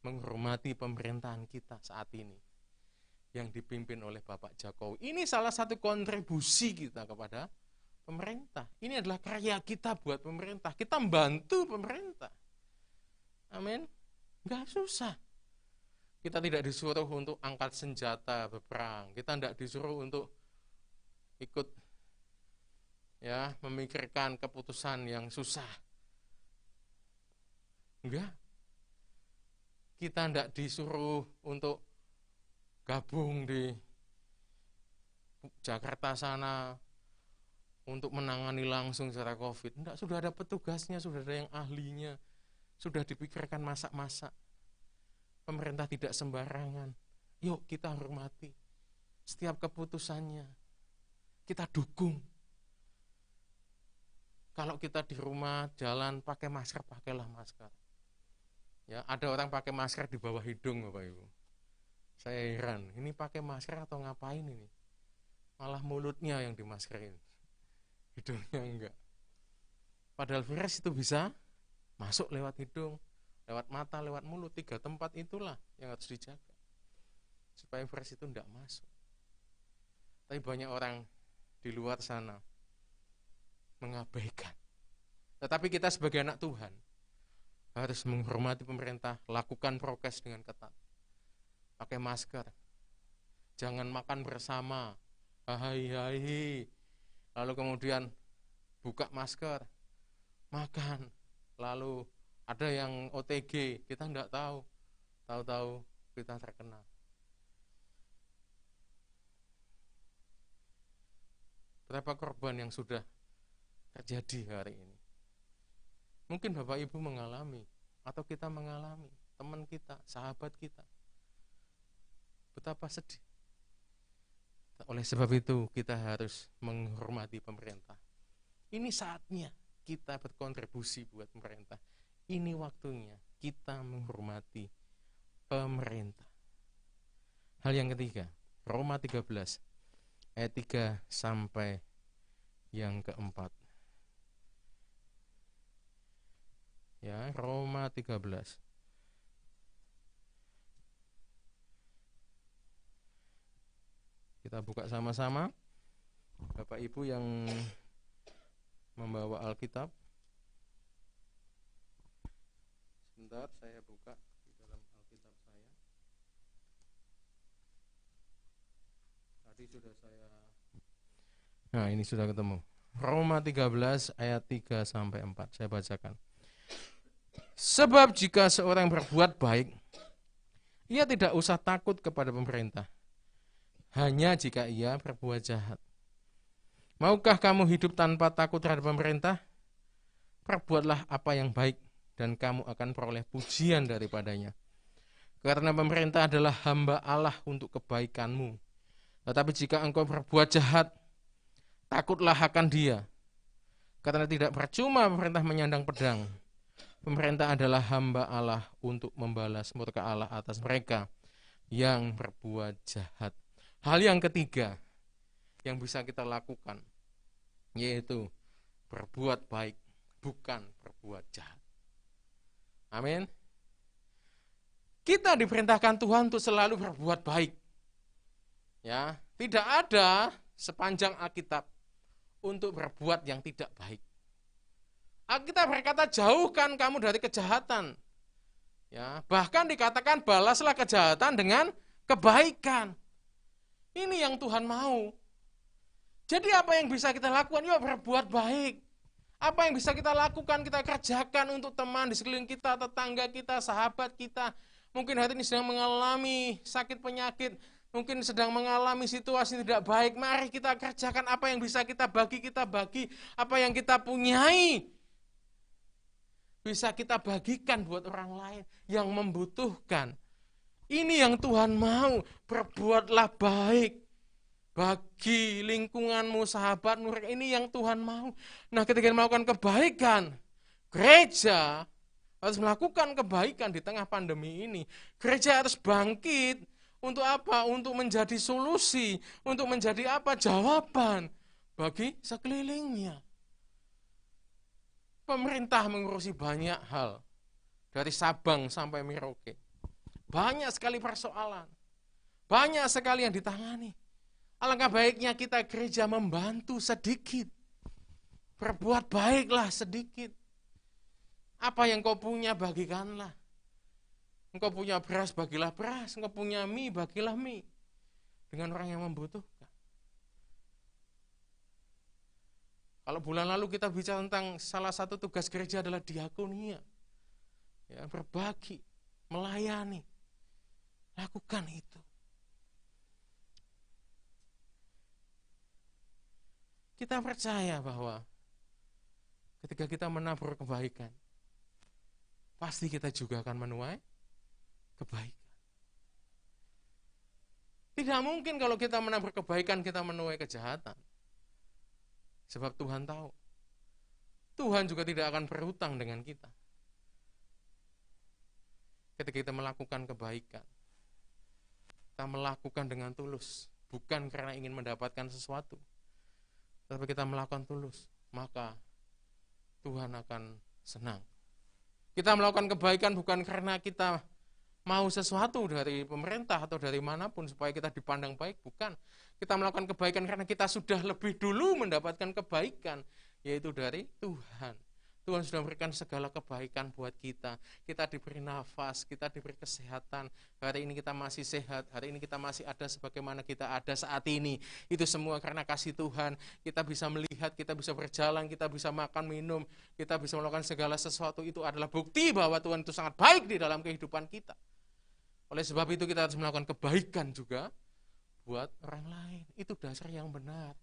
Menghormati pemerintahan kita saat ini yang dipimpin oleh Bapak Jokowi. Ini salah satu kontribusi kita kepada pemerintah. Ini adalah karya kita buat pemerintah. Kita membantu pemerintah. Amin. Enggak susah. Kita tidak disuruh untuk angkat senjata berperang. Kita tidak disuruh untuk ikut ya memikirkan keputusan yang susah. Enggak. Kita tidak disuruh untuk gabung di Jakarta sana untuk menangani langsung secara COVID. Tidak, sudah ada petugasnya, sudah ada yang ahlinya, sudah dipikirkan masak-masak. Pemerintah tidak sembarangan. Yuk kita hormati setiap keputusannya. Kita dukung. Kalau kita di rumah jalan pakai masker, pakailah masker. Ya, ada orang pakai masker di bawah hidung, Bapak Ibu. Saya heran, ini pakai masker atau ngapain ini? Malah mulutnya yang dimaskerin, hidungnya enggak. Padahal virus itu bisa masuk lewat hidung, lewat mata, lewat mulut. 3 tempat itulah yang harus dijaga supaya virus itu enggak masuk. Tapi banyak orang di luar sana mengabaikan. Tetapi kita sebagai anak Tuhan harus menghormati pemerintah, lakukan prokes dengan ketat. Pakai masker. Jangan makan bersama. Hai. Lalu kemudian buka masker, makan. Lalu ada yang OTG, kita enggak tahu. Tahu-tahu kita terkena. Berapa korban yang sudah terjadi hari ini? Mungkin Bapak Ibu mengalami, atau kita mengalami, teman kita, sahabat kita. Betapa sedih. Oleh sebab itu kita harus menghormati pemerintah. Ini saatnya kita berkontribusi buat pemerintah. Ini waktunya kita menghormati pemerintah. Hal yang ketiga, Roma 13 ayat 3 sampai yang keempat. Ya, Roma 13. Kita buka sama-sama. Bapak Ibu yang membawa Alkitab. Sebentar, saya buka di dalam Alkitab saya. Tadi sudah saya. Nah, ini sudah ketemu. Roma 13 ayat 3 sampai 4. Saya bacakan. Sebab jika seorang berbuat baik, ia tidak usah takut kepada pemerintah. Hanya jika ia berbuat jahat. Maukah kamu hidup tanpa takut terhadap pemerintah? Perbuatlah apa yang baik, dan kamu akan peroleh pujian daripadanya. Karena pemerintah adalah hamba Allah untuk kebaikanmu. Tetapi jika engkau berbuat jahat, takutlah akan dia. Karena tidak percuma pemerintah menyandang pedang. Pemerintah adalah hamba Allah untuk membalas murka Allah atas mereka yang berbuat jahat. Hal yang ketiga yang bisa kita lakukan, yaitu berbuat baik, bukan berbuat jahat. Amin. Kita diperintahkan Tuhan untuk selalu berbuat baik. Ya, tidak ada sepanjang Alkitab untuk berbuat yang tidak baik. Alkitab berkata, jauhkan kamu dari kejahatan. Ya, bahkan dikatakan balaslah kejahatan dengan kebaikan. Ini yang Tuhan mau. Jadi apa yang bisa kita lakukan? Yuk berbuat baik. Apa yang bisa kita lakukan, kita kerjakan untuk teman di sekeliling kita, tetangga kita, sahabat kita. Mungkin hari ini sedang mengalami sakit penyakit, mungkin sedang mengalami situasi tidak baik. Mari kita kerjakan apa yang bisa kita bagi. Apa yang kita punyai, bisa kita bagikan buat orang lain yang membutuhkan. Ini yang Tuhan mau, berbuatlah baik bagi lingkunganmu, sahabatmu, ini yang Tuhan mau. Nah, ketika melakukan kebaikan, gereja harus melakukan kebaikan di tengah pandemi ini. Gereja harus bangkit untuk apa? Untuk menjadi solusi, untuk menjadi apa? Jawaban bagi sekelilingnya. Pemerintah mengurusi banyak hal, dari Sabang sampai Merauke. Banyak sekali persoalan, banyak sekali yang ditangani. Alangkah baiknya kita gereja membantu sedikit. Berbuat baiklah sedikit. Apa yang kau punya bagikanlah. Engkau punya beras, bagilah beras. Engkau punya mie, bagilah mie. Dengan orang yang membutuhkan. Kalau bulan lalu kita bicara tentang salah satu tugas gereja adalah diakonia. Ya, berbagi, melayani. Lakukan itu. Kita percaya bahwa ketika kita menabur kebaikan, pasti kita juga akan menuai kebaikan. Tidak mungkin kalau kita menabur kebaikan, kita menuai kejahatan. Sebab Tuhan tahu. Tuhan juga tidak akan berhutang dengan kita. Ketika kita melakukan kebaikan, kita melakukan dengan tulus, bukan karena ingin mendapatkan sesuatu, tapi kita melakukan tulus, maka Tuhan akan senang. Kita melakukan kebaikan bukan karena kita mau sesuatu dari pemerintah atau dari manapun supaya kita dipandang baik, bukan. Kita melakukan kebaikan karena kita sudah lebih dulu mendapatkan kebaikan, yaitu dari Tuhan. Tuhan sudah memberikan segala kebaikan buat kita. Kita diberi nafas, kita diberi kesehatan. Hari ini kita masih sehat, hari ini kita masih ada sebagaimana kita ada saat ini. Itu semua karena kasih Tuhan. Kita bisa melihat, kita bisa berjalan, kita bisa makan, minum, kita bisa melakukan segala sesuatu. Itu adalah bukti bahwa Tuhan itu sangat baik di dalam kehidupan kita. Oleh sebab itu kita harus melakukan kebaikan juga buat orang lain. Itu dasar yang benar.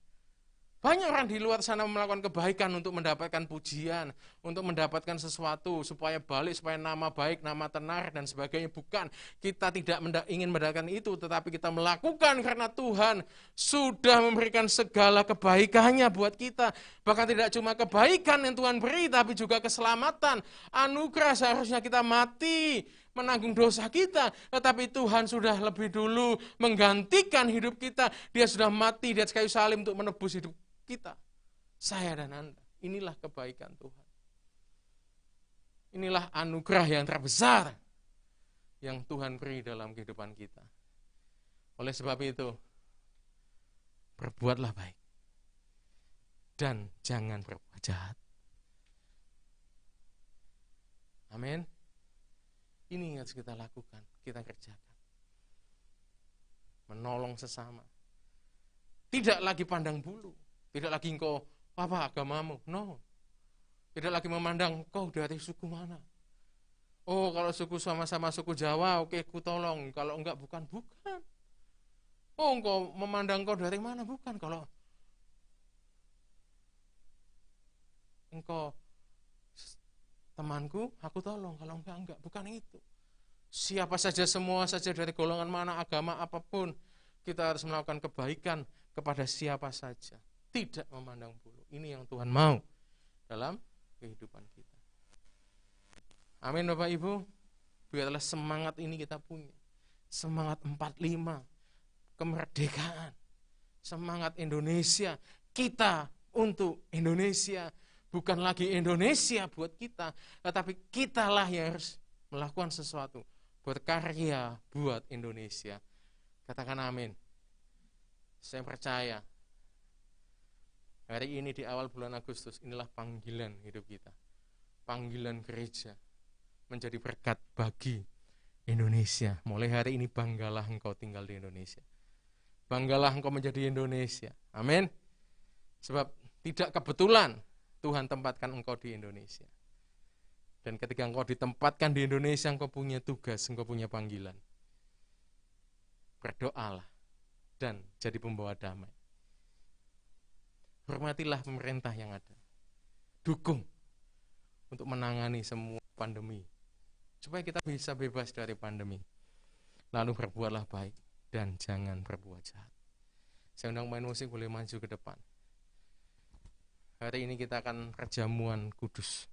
Banyak orang di luar sana melakukan kebaikan untuk mendapatkan pujian, untuk mendapatkan sesuatu, supaya balik, supaya nama baik, nama tenar, dan sebagainya. Bukan, kita tidak ingin mendapatkan itu, tetapi kita melakukan karena Tuhan sudah memberikan segala kebaikannya buat kita. Bahkan tidak cuma kebaikan yang Tuhan beri, tapi juga keselamatan, anugerah. Seharusnya kita mati menanggung dosa kita, tetapi Tuhan sudah lebih dulu menggantikan hidup kita. Dia sudah mati di atas kayu salib untuk menebus hidup kita, saya dan Anda. Inilah kebaikan Tuhan. Inilah anugerah yang terbesar yang Tuhan beri dalam kehidupan kita. Oleh sebab itu, berbuatlah baik dan jangan berbuat jahat. Amin. Ini yang harus kita lakukan, kita kerjakan. Menolong sesama. Tidak lagi pandang bulu. Tidak lagi engkau, apa agamamu? No. Tidak lagi memandang kau dari suku mana. Oh, kalau suku sama-sama suku Jawa, oke, ku tolong. Kalau enggak, bukan. Oh, engkau memandang kau dari mana? Bukan. Kalau engkau temanku, aku tolong. Kalau enggak, bukan itu. Siapa saja, semua saja, dari golongan mana, agama apapun, kita harus melakukan kebaikan kepada siapa saja. Tidak memandang bulu. Ini yang Tuhan mau dalam kehidupan kita. Amin Bapak Ibu. Biarlah semangat ini kita punya. Semangat 45. Kemerdekaan. Semangat Indonesia. Kita untuk Indonesia. Bukan lagi Indonesia buat kita, tetapi kitalah yang harus melakukan sesuatu, berkarya buat Indonesia. Katakan amin. Saya percaya hari ini di awal bulan Agustus, inilah panggilan hidup kita. Panggilan gereja menjadi berkat bagi Indonesia. Mulai hari ini banggalah engkau tinggal di Indonesia. Banggalah engkau menjadi Indonesia. Amin. Sebab tidak kebetulan Tuhan tempatkan engkau di Indonesia. Dan ketika engkau ditempatkan di Indonesia, engkau punya tugas, engkau punya panggilan. Berdoalah dan jadi pembawa damai. Hormatilah pemerintah yang ada. Dukung untuk menangani semua pandemi. Supaya kita bisa bebas dari pandemi. Lalu berbuatlah baik dan jangan berbuat jahat. Saya undang main musik boleh maju ke depan. Hari ini kita akan perjamuan kudus.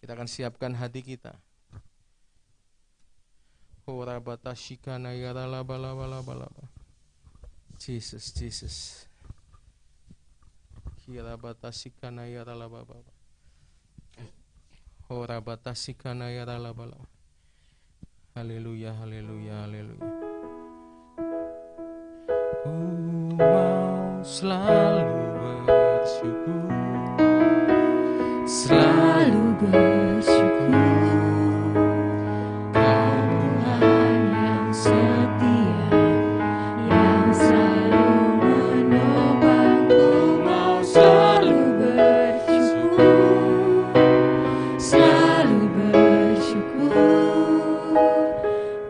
Kita akan siapkan hati kita. Jesus, Jesus. Haleluya, haleluya, haleluya. Ku mau selalu bersyukur, Selalu bersyukur, Kau Tuhan yang setia, yang selalu menopangku. Mau selalu bersyukur, selalu bersyukur,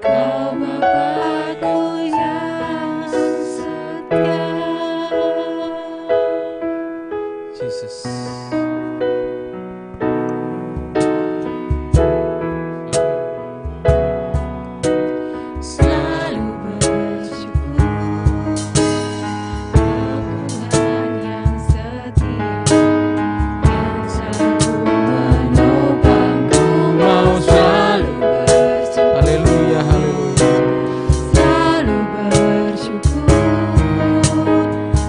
Kau Bapa-Ku yang setia. Jesus. Selalu bersyukur, Kau Tuhan yang setia, yang selalu menopangku. Mau selalu bersyukur, Haleluya, haleluya. selalu bersyukur,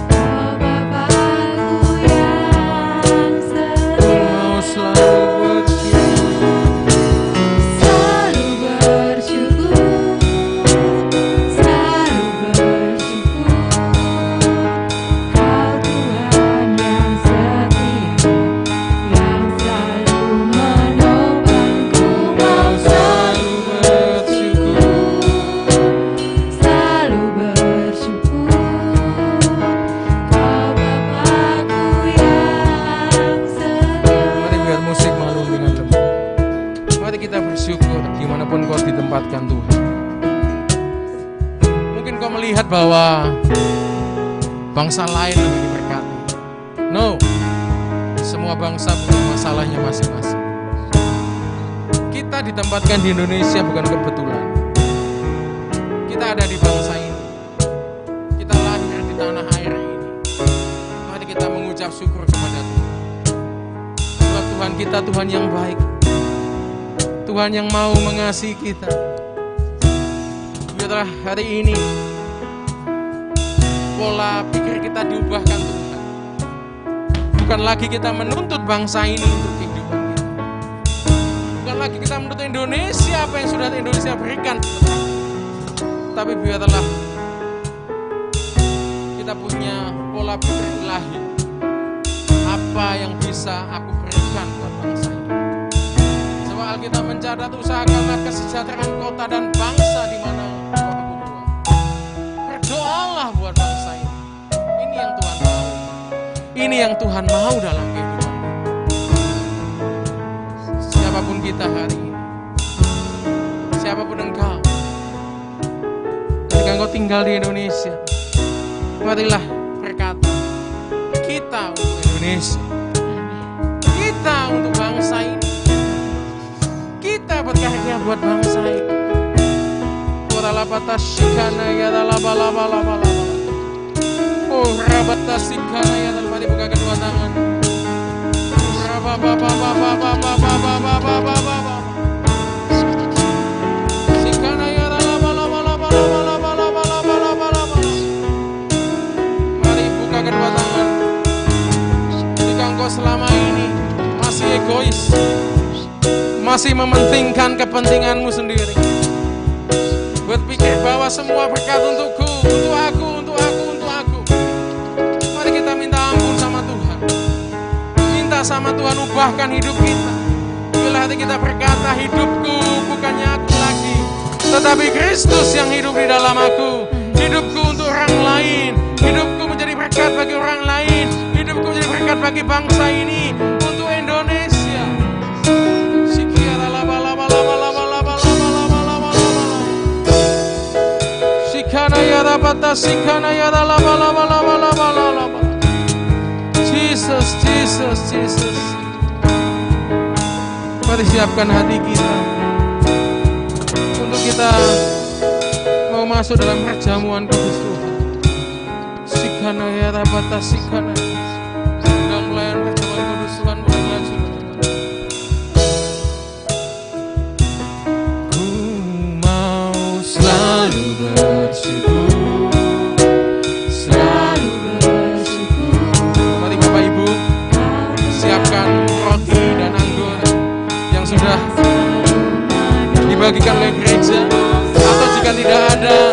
Kau Bapa-Ku yang setia. Mau selalu bersyukur, Selalu bersyukur, selalu bersyukur, Kau Tuhan yang setia, yang selalu menopangku. Mau selalu bersyukur, selalu bersyukur, Kau Bapa-Ku yang setia. Mari biar musik malu dengan lembut. Mari kita bersyukur dimanapun kau ditempatkan Tuhan. Mungkin kau melihat bahwa bangsa lain lebih diberkati. No, semua bangsa punya masalahnya masing-masing. Kita ditempatkan di Indonesia bukan kebetulan. Kita ada di bangsa ini. Kita lahir di tanah air ini. Mari kita mengucap syukur kepada Tuhan. Sebab Tuhan kita Tuhan yang baik. Tuhan yang mau mengasihi kita. Biarlah hari ini pola pikir kita diubahkan Tuhan. Bukan lagi kita menuntut bangsa ini untuk kehidupan kita. Bukan lagi kita menuntut Indonesia apa yang sudah Indonesia berikan. Tapi biarlah kita punya pola pikir ilahi. Apa yang bisa aku berikan buat bangsa ini? Sebab Alkitab mencatat usahakanlah kesejahteraan kota dan bangsa di mana kau berdoa. Berdoalah buat bangsa ini. Ini yang Tuhan mau. Ini yang Tuhan mau dalam kehidupan. Siapapun kita hari ini, siapapun engkau, ketika engkau tinggal di Indonesia, marilah berkata, kita untuk Indonesia, kita untuk bangsa ini, kita berkarya buat bangsa ini. Oh, rabatasikana ya dalam hari buka kedua tangan. Sikana ya dalam mari buka kedua tangan. Jika engkau selama ini masih egois, masih mementingkan kepentinganmu sendiri, berpikir bahwa semua berkat untukku, untuk aku. Mari kita minta ampun sama Tuhan. Minta sama Tuhan ubahkan hidup kita. Bila hati kita berkata, hidupku bukannya aku lagi, tetapi Kristus yang hidup di dalam aku. Hidupku untuk orang lain. Hidupku menjadi berkat bagi orang lain. Hidupku menjadi berkat bagi bangsa ini, untuk Indonesia. Jesus. Mari siapkan hati kita untuk kita mau masuk dalam perjamuan kudus Tuhan. Sikana ya rabata sikana. Sedang melayan perjamuan kudus Tuhan berlanjut. Ku mau selalu bersyukur. Sudah dibagikan oleh gereja, atau jika tidak ada,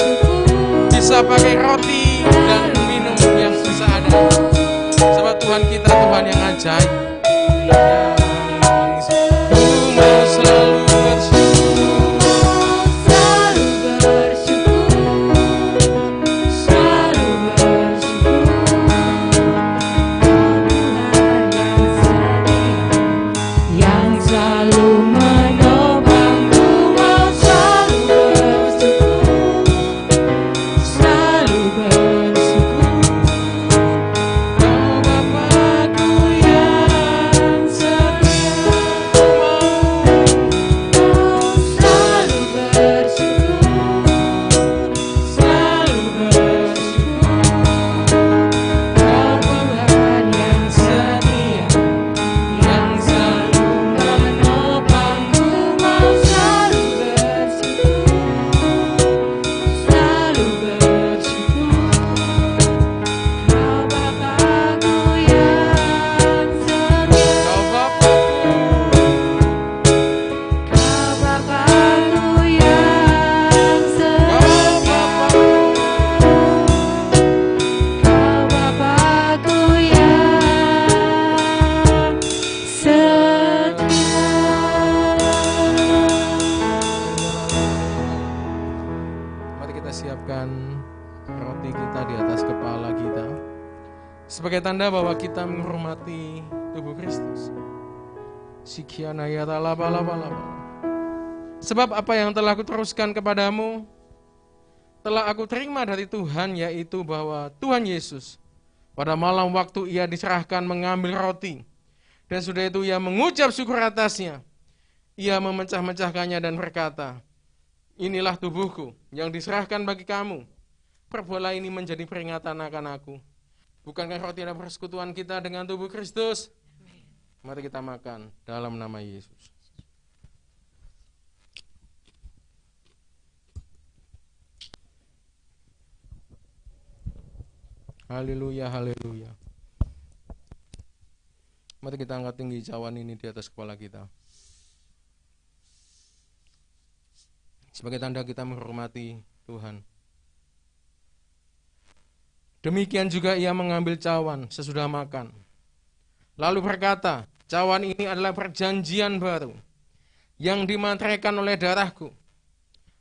bisa pakai roti dan minum yang bisa ada. Sebab Tuhan kita Tuhan yang ajaib. Ku mau selalu sebagai tanda bahwa kita menghormati tubuh Kristus. Sebab apa yang telah aku teruskan kepadamu telah aku terima dari Tuhan, yaitu bahwa Tuhan Yesus pada malam waktu ia diserahkan mengambil roti, dan sudah itu ia mengucap syukur atasnya. Ia memecah-mecahkannya dan berkata, inilah tubuhku yang diserahkan bagi kamu. Perbuatlah ini menjadi peringatan akan aku. Bukankah roti adalah persekutuan kita dengan tubuh Kristus? Mari kita makan dalam nama Yesus. Haleluya, haleluya. Mari kita angkat tinggi cawan ini di atas kepala kita. Sebagai tanda kita menghormati Tuhan. Demikian juga ia mengambil cawan sesudah makan. Lalu berkata, cawan ini adalah perjanjian baru yang dimateraikan oleh darahku.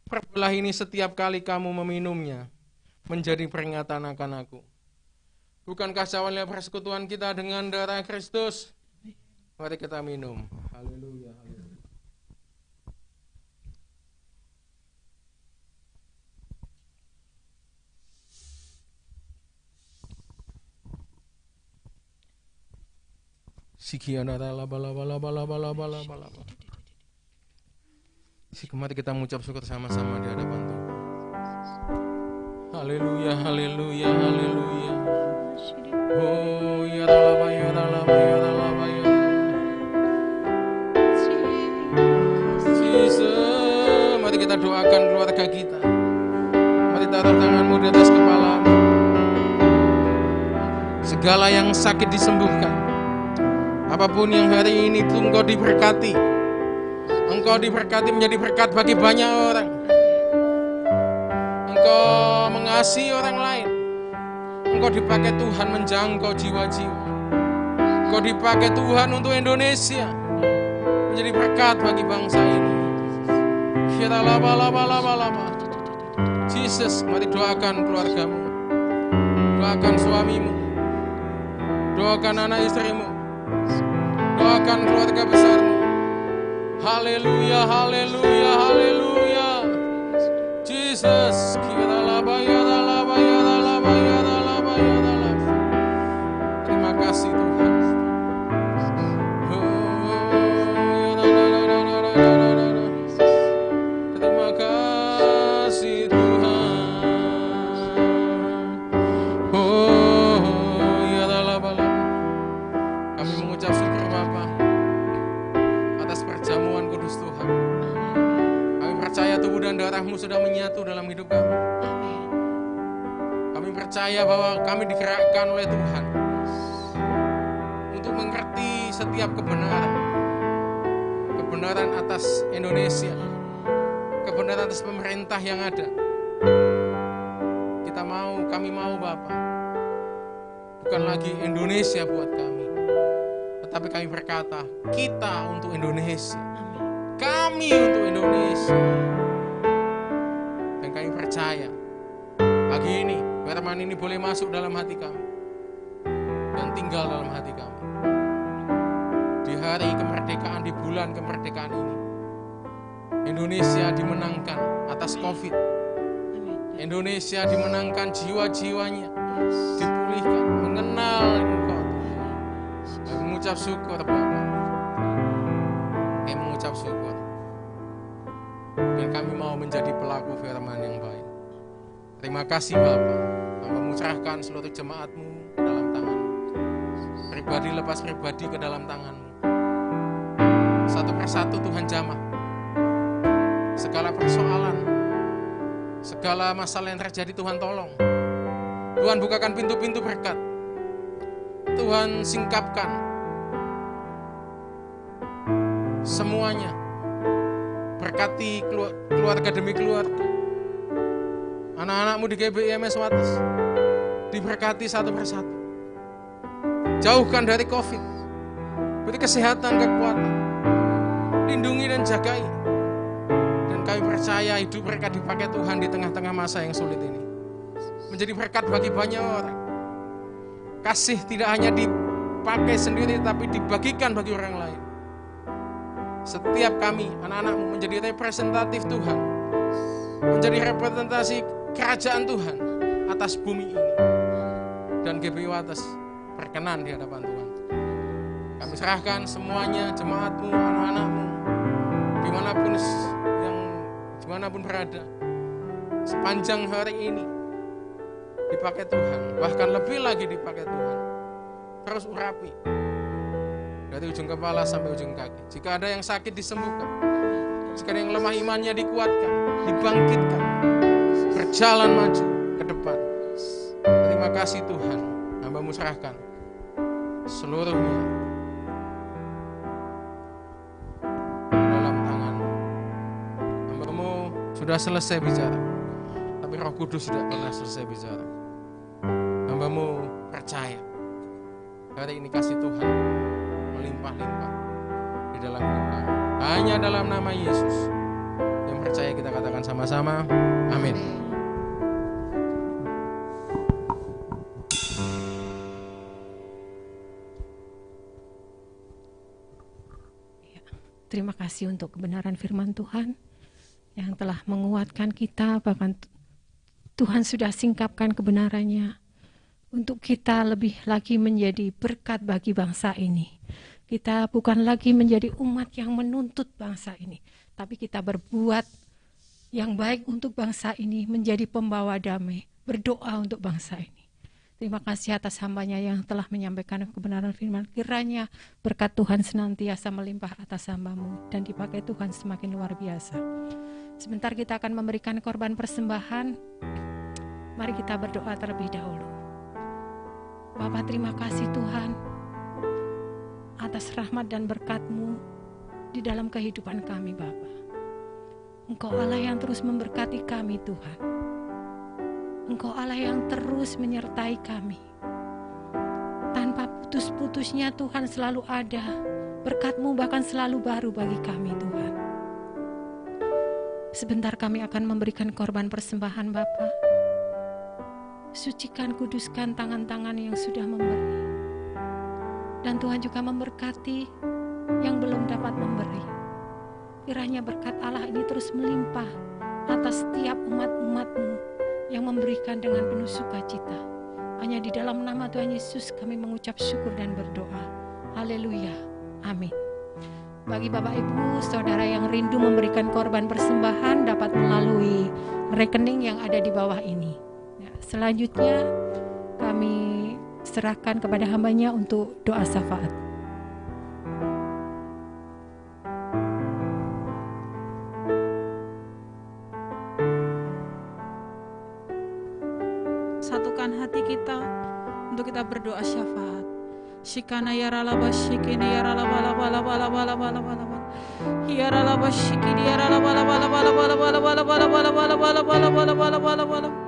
Perbuatlah ini setiap kali kamu meminumnya, menjadi peringatan akan aku. Bukankah cawan adalah persekutuan kita dengan darah Kristus? Mari kita minum. Haleluya, haleluya. Mari kita mengucap syukur sama-sama di hadapan Tuhan. Haleluya, haleluya, haleluya. Oh ya Allah, ya Allah, ya Allah, ya Jesus. Mari kita doakan keluarga kita. Mari taruh tanganmu di atas kepalamu. Segala yang sakit disembuhkan. Apapun yang hari ini itu engkau diberkati. Engkau diberkati menjadi berkat bagi banyak orang. Engkau mengasihi orang lain. Engkau dipakai Tuhan menjangkau jiwa-jiwa. Engkau dipakai Tuhan untuk Indonesia menjadi berkat bagi bangsa ini. Jesus, mari doakan keluargamu. Doakan suamimu. Doakan anak istrimu. Doakan keluarga besarmu. Haleluya, haleluya, haleluya. Jesus, terima kasih Tuhan. Terima kasih Tuhan. Kami mengucap syukur Bapa atas perjamuan kudus Tuhan. Kami percaya tubuh dan darah-Mu sudah menyatu dalam hidup kami. Kami percaya bahwa kami digerakkan oleh Tuhan untuk mengerti setiap kebenaran. Kebenaran atas Indonesia, kebenaran atas pemerintah yang ada. Kami mau Bapa, bukan lagi Indonesia buat kami, tetapi kami berkata, kita untuk Indonesia. Kami untuk Indonesia. Dan kami percaya, pagi ini, firman ini boleh masuk dalam hati kami dan tinggal dalam hati kami. Di hari kemerdekaan, di bulan kemerdekaan ini, Indonesia dimenangkan atas COVID. Indonesia dimenangkan jiwa-jiwanya, dipulihkan, mengenal Engkau. Kami mengucap syukur Bapa. Kami mengucap syukur. Dan kami mau menjadi pelaku firman yang baik. Terima kasih Bapa. Hamba menyerahkan seluruh jemaat-Mu ke dalam tangan-Mu. Pribadi lepas pribadi ke dalam tangan-Mu. Satu persatu Tuhan jamah. Segala persoalan, segala masalah yang terjadi Tuhan tolong. Tuhan bukakan pintu-pintu berkat. Tuhan singkapkan semuanya. Berkati keluarga demi keluarga. Anak-anak-Mu di GBIMS Wates diberkati satu persatu. Jauhkan dari COVID. Beri kesehatan, kekuatan. Lindungi dan jagai. Dan kami percaya hidup mereka dipakai Tuhan di tengah-tengah masa yang sulit ini. Menjadi berkat bagi banyak orang. Kasih tidak hanya dipakai sendiri, tapi dibagikan bagi orang lain. Setiap kami, anak-anak-Mu menjadi representatif Tuhan. Menjadi representasi kerajaan Tuhan atas bumi ini. Dan GBI Wates berkenan di hadapan Tuhan. Kami serahkan semuanya, jemaat-Mu, anak-anak-Mu, dimanapun berada, sepanjang hari ini dipakai Tuhan, bahkan lebih lagi dipakai Tuhan. Terus urapi dari ujung kepala sampai ujung kaki. Jika ada yang sakit disembuhkan, jika ada yang lemah imannya dikuatkan, dibangkitkan, berjalan maju ke depan. Terima Terima kasih Tuhan, hamba-Mu serahkan seluruhnya dalam tangan. Hamba-Mu sudah selesai bicara, tapi Roh Kudus tidak pernah selesai bicara. Hamba-Mu percaya hari ini kasih Tuhan melimpah-limpah di dalam hidup kami. Hanya dalam nama Yesus. Yang percaya kita katakan sama-sama, amin. Terima kasih untuk kebenaran firman Tuhan yang telah menguatkan kita, bahkan Tuhan sudah singkapkan kebenarannya untuk kita lebih lagi menjadi berkat bagi bangsa ini. Kita bukan lagi menjadi umat yang menuntut bangsa ini, tapi kita berbuat yang baik untuk bangsa ini, menjadi pembawa damai, berdoa untuk bangsa ini. Terima kasih atas hambanya yang telah menyampaikan kebenaran firman. Kiranya berkat Tuhan senantiasa melimpah atas hamba-Mu dan dipakai Tuhan semakin luar biasa. Sebentar kita akan memberikan korban persembahan. Mari kita berdoa terlebih dahulu. Bapa, terima kasih Tuhan atas rahmat dan berkat-Mu di dalam kehidupan kami Bapa. Engkau Allah yang terus memberkati kami Tuhan. Engkau Allah yang terus menyertai kami. Tanpa putus-putusnya Tuhan selalu ada. Berkat-Mu bahkan selalu baru bagi kami Tuhan. Sebentar kami akan memberikan korban persembahan Bapa. Sucikan, kuduskan tangan-tangan yang sudah memberi. Dan Tuhan juga memberkati yang belum dapat memberi. Kiranya berkat Allah ini terus melimpah atas setiap umat-umat-Mu yang memberikan dengan penuh sukacita. Hanya di dalam nama Tuhan Yesus kami mengucap syukur dan berdoa. Haleluya. Amin. Bagi Bapak Ibu, Saudara yang rindu memberikan korban persembahan dapat melalui rekening yang ada di bawah ini. Ya, selanjutnya kami serahkan kepada hambanya untuk doa syafaat. Satukan hati kita untuk kita berdoa syafaat. Shikana yaralaba shikini yaralaba laba laba laba laba laba laba. Yaralaba shikini yaralaba laba laba laba laba laba laba laba laba laba laba laba laba laba laba laba.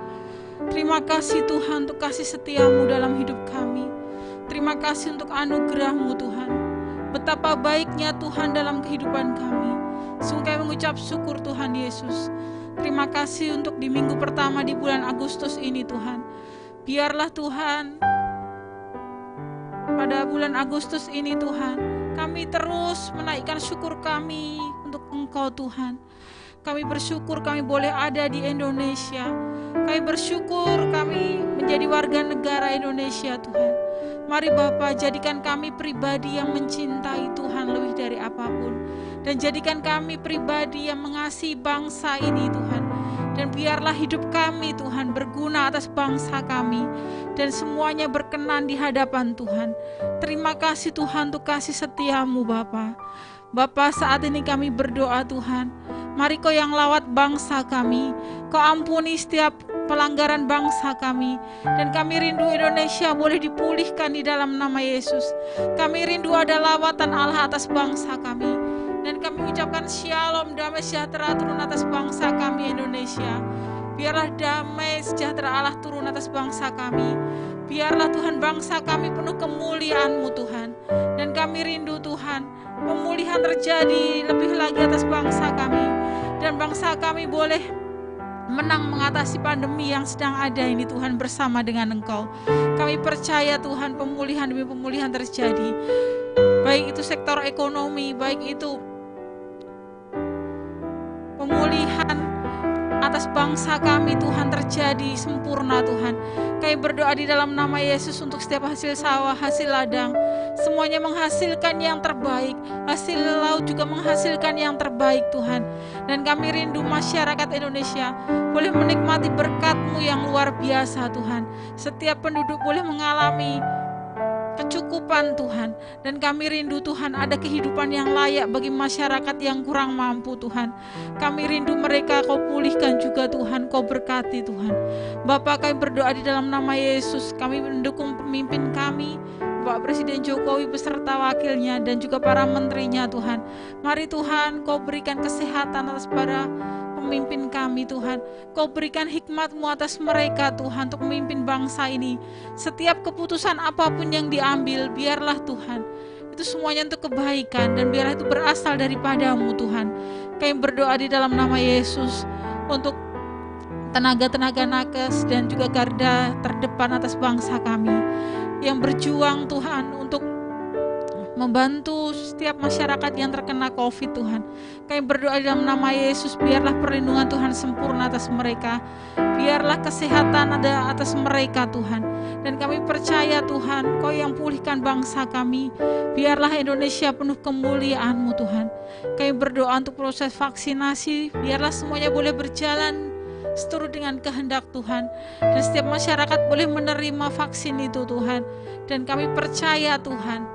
Terima kasih Tuhan untuk kasih setia-Mu dalam hidup kami. Terima kasih untuk anugerah-Mu Tuhan. Betapa baiknya Tuhan dalam kehidupan kami. Sungguh kami mengucap syukur Tuhan Yesus. Terima kasih untuk di minggu pertama di bulan Agustus ini Tuhan. Biarlah Tuhan pada bulan Agustus ini Tuhan, kami terus menaikkan syukur kami untuk Engkau Tuhan. Kami bersyukur kami boleh ada di Indonesia. Kami bersyukur kami menjadi warga negara Indonesia Tuhan. Mari Bapa, jadikan kami pribadi yang mencintai Tuhan lebih dari apapun. Dan jadikan kami pribadi yang mengasihi bangsa ini Tuhan. Dan biarlah hidup kami Tuhan berguna atas bangsa kami. Dan semuanya berkenan di hadapan Tuhan. Terima kasih Tuhan untuk kasih setia-Mu Bapa. Bapa, saat ini kami berdoa Tuhan. Mari Kau yang lawat bangsa kami. Kau ampuni setiap pelanggaran bangsa kami. Dan kami rindu Indonesia boleh dipulihkan di dalam nama Yesus. Kami rindu ada lawatan Allah atas bangsa kami. Dan kami ucapkan shalom, damai sejahtera turun atas bangsa kami Indonesia. Biarlah damai sejahtera Allah turun atas bangsa kami. Biarlah Tuhan bangsa kami penuh kemuliaan-Mu Tuhan. Dan kami rindu Tuhan, pemulihan terjadi lebih lagi atas bangsa kami. Dan bangsa kami boleh menang mengatasi pandemi yang sedang ada ini Tuhan bersama dengan Engkau. Kami percaya Tuhan pemulihan demi pemulihan terjadi. Baik itu sektor ekonomi, baik itu pemulihan atas bangsa kami Tuhan terjadi sempurna Tuhan. Kami berdoa di dalam nama Yesus untuk setiap hasil sawah, hasil ladang, semuanya menghasilkan yang terbaik. Hasil laut juga menghasilkan yang terbaik Tuhan. Dan kami rindu masyarakat Indonesia boleh menikmati berkat-Mu yang luar biasa Tuhan. Setiap penduduk boleh mengalami kecukupan Tuhan. Dan kami rindu Tuhan ada kehidupan yang layak bagi masyarakat yang kurang mampu Tuhan. Kami rindu mereka Kau pulihkan juga Tuhan, Kau berkati Tuhan. Bapa, kami berdoa di dalam nama Yesus, kami mendukung pemimpin kami, Bapak Presiden Jokowi beserta wakilnya dan juga para menterinya Tuhan. Mari Tuhan Kau berikan kesehatan atas para pemimpin kami Tuhan. Kau berikan hikmat-Mu atas mereka Tuhan untuk memimpin bangsa ini. Setiap keputusan apapun yang diambil, biarlah Tuhan itu semuanya untuk kebaikan dan biarlah itu berasal daripada-Mu Tuhan. Kami berdoa di dalam nama Yesus untuk tenaga-tenaga nakes dan juga garda terdepan atas bangsa kami yang berjuang Tuhan untuk membantu setiap masyarakat yang terkena COVID Tuhan. Kami berdoa dalam nama Yesus, biarlah perlindungan Tuhan sempurna atas mereka. Biarlah kesehatan ada atas mereka Tuhan. Dan kami percaya Tuhan, Kau yang pulihkan bangsa kami. Biarlah Indonesia penuh kemuliaan-Mu Tuhan. Kami berdoa untuk proses vaksinasi, biarlah semuanya boleh berjalan seturut dengan kehendak Tuhan. Dan setiap masyarakat boleh menerima vaksin itu Tuhan. Dan kami percaya Tuhan,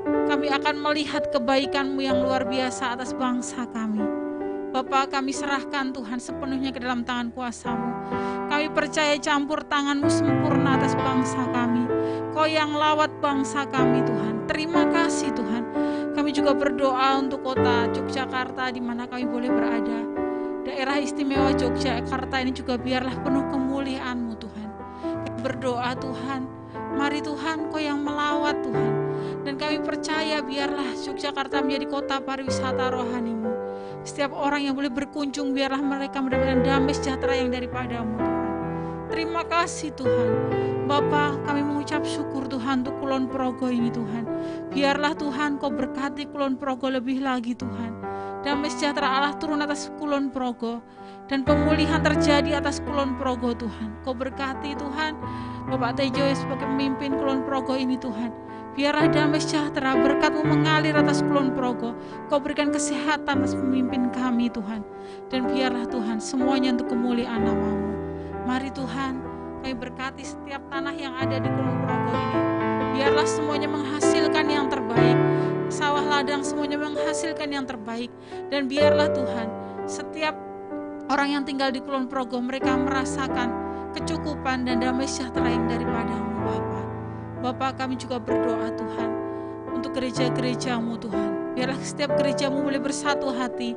kami akan melihat kebaikan-Mu yang luar biasa atas bangsa kami. Bapa, kami serahkan Tuhan sepenuhnya ke dalam tangan kuasa-Mu. Kami percaya campur tangan-Mu sempurna atas bangsa kami. Kau yang lawat bangsa kami Tuhan. Terima kasih Tuhan. Kami juga berdoa untuk kota Yogyakarta di mana kami boleh berada. Daerah istimewa Yogyakarta ini juga biarlah penuh kemuliaan-Mu Tuhan. Kami berdoa Tuhan, mari Tuhan Kau yang melawat Tuhan. Dan kami percaya biarlah Yogyakarta menjadi kota pariwisata rohani-Mu. Setiap orang yang boleh berkunjung biarlah mereka mendapatkan damai sejahtera yang daripada-Mu Tuhan. Terima kasih Tuhan. Bapa, kami mengucap syukur Tuhan untuk Kulon Progo ini Tuhan. Biarlah Tuhan Kau berkati Kulon Progo lebih lagi Tuhan. Damai sejahtera Allah turun atas Kulon Progo. Dan pemulihan terjadi atas Kulon Progo Tuhan. Kau berkati Tuhan Bapak Tejo sebagai pemimpin Kulon Progo ini Tuhan. Biarlah damai sejahtera berkat-Mu mengalir atas Kulon Progo. Kau berikan kesehatan atas pemimpin kami Tuhan. Dan biarlah Tuhan semuanya untuk kemuliaan nama-Mu. Mari Tuhan kami berkati setiap tanah yang ada di Kulon Progo ini. Biarlah semuanya menghasilkan yang terbaik. Sawah ladang semuanya menghasilkan yang terbaik. Dan biarlah Tuhan setiap orang yang tinggal di Kulon Progo mereka merasakan kecukupan dan damai sejahtera yang daripada-Mu Bapa. Bapa, kami juga berdoa Tuhan untuk gereja-gereja-Mu Tuhan. Biarlah setiap gereja-Mu boleh bersatu hati,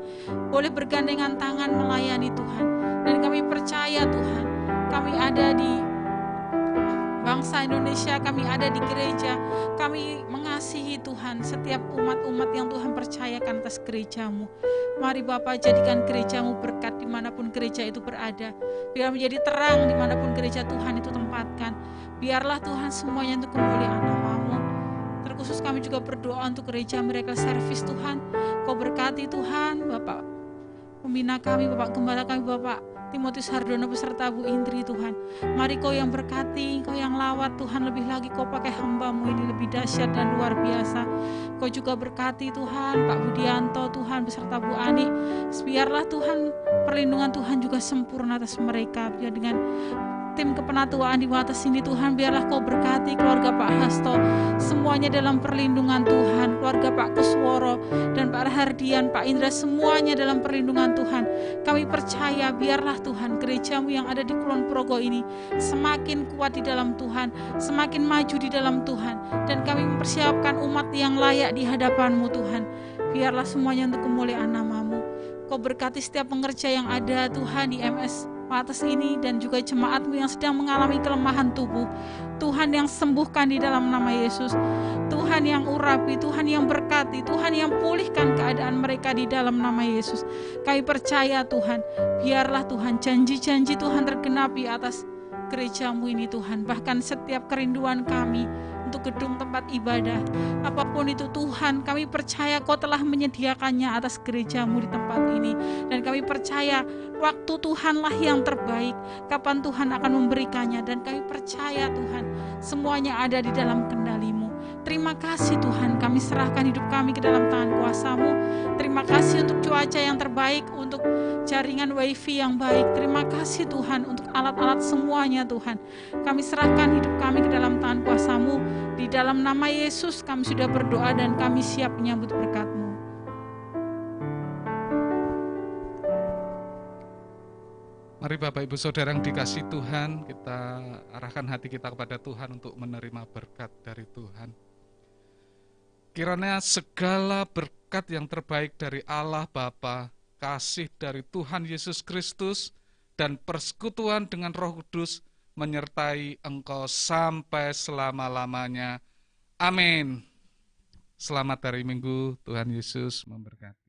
boleh bergandengan tangan melayani Tuhan. Dan kami percaya Tuhan, kami ada di bangsa Indonesia, kami ada di gereja, kami mengasihi Tuhan setiap umat-umat yang Tuhan percayakan atas gereja-Mu. Mari Bapa, jadikan gereja-Mu berkat dimanapun gereja itu berada. Biar menjadi terang dimanapun gereja Tuhan itu tempatkan. Biarlah Tuhan semuanya untuk kemuliaan nama-Mu. Terkhusus kami juga berdoa untuk gereja Miracle Service Tuhan. Kau berkati Tuhan, Bapak pembina kami, Bapak Gembala kami, Bapak Timotius Hardono beserta Bu Indri Tuhan. Mari Kau yang berkati, Kau yang lawat Tuhan, lebih lagi Kau pakai hamba-Mu ini lebih dahsyat dan luar biasa. Kau juga berkati Tuhan Pak Budianto Tuhan beserta Bu Ani. Biarlah Tuhan perlindungan Tuhan juga sempurna atas mereka. Biar dengan tim kepenatuaan di atas sini Tuhan, biarlah Kau berkati keluarga Pak Hasto, semuanya dalam perlindungan Tuhan, keluarga Pak Kusworo dan Pak Hardian, Pak Indra, semuanya dalam perlindungan Tuhan. Kami percaya biarlah Tuhan gereja-Mu yang ada di Kulon Progo ini semakin kuat di dalam Tuhan, semakin maju di dalam Tuhan, dan kami mempersiapkan umat yang layak di hadapan-Mu Tuhan. Biarlah semuanya untuk kemuliaan nama-Mu. Kau berkati setiap pengerja yang ada Tuhan di MS atas ini dan juga jemaat-Mu yang sedang mengalami kelemahan tubuh. Tuhan yang sembuhkan di dalam nama Yesus. Tuhan yang urapi, Tuhan yang berkati, Tuhan yang pulihkan keadaan mereka di dalam nama Yesus. Kami percaya Tuhan, biarlah Tuhan janji-janji Tuhan tergenapi atas gereja-Mu ini Tuhan. Bahkan setiap kerinduan kami untuk gedung tempat ibadah, apapun itu Tuhan, kami percaya Kau telah menyediakannya atas gereja-Mu di tempat ini. Dan kami percaya waktu Tuhanlah yang terbaik, kapan Tuhan akan memberikannya. Dan kami percaya Tuhan, semuanya ada di dalam kendali-Mu. Terima kasih Tuhan, kami serahkan hidup kami ke dalam tangan kuasa-Mu. Terima kasih untuk cuaca yang terbaik, untuk jaringan wifi yang baik. Terima kasih Tuhan untuk alat-alat semuanya Tuhan. Kami serahkan hidup kami ke dalam tangan kuasa-Mu. Di dalam nama Yesus kami sudah berdoa dan kami siap menyambut berkat-Mu. Mari Bapak Ibu Saudara yang dikasihi Tuhan, kita arahkan hati kita kepada Tuhan untuk menerima berkat dari Tuhan. Kiranya segala berkat yang terbaik dari Allah Bapa, kasih dari Tuhan Yesus Kristus, dan persekutuan dengan Roh Kudus menyertai engkau sampai selama-lamanya. Amin. Selamat hari Minggu, Tuhan Yesus memberkati.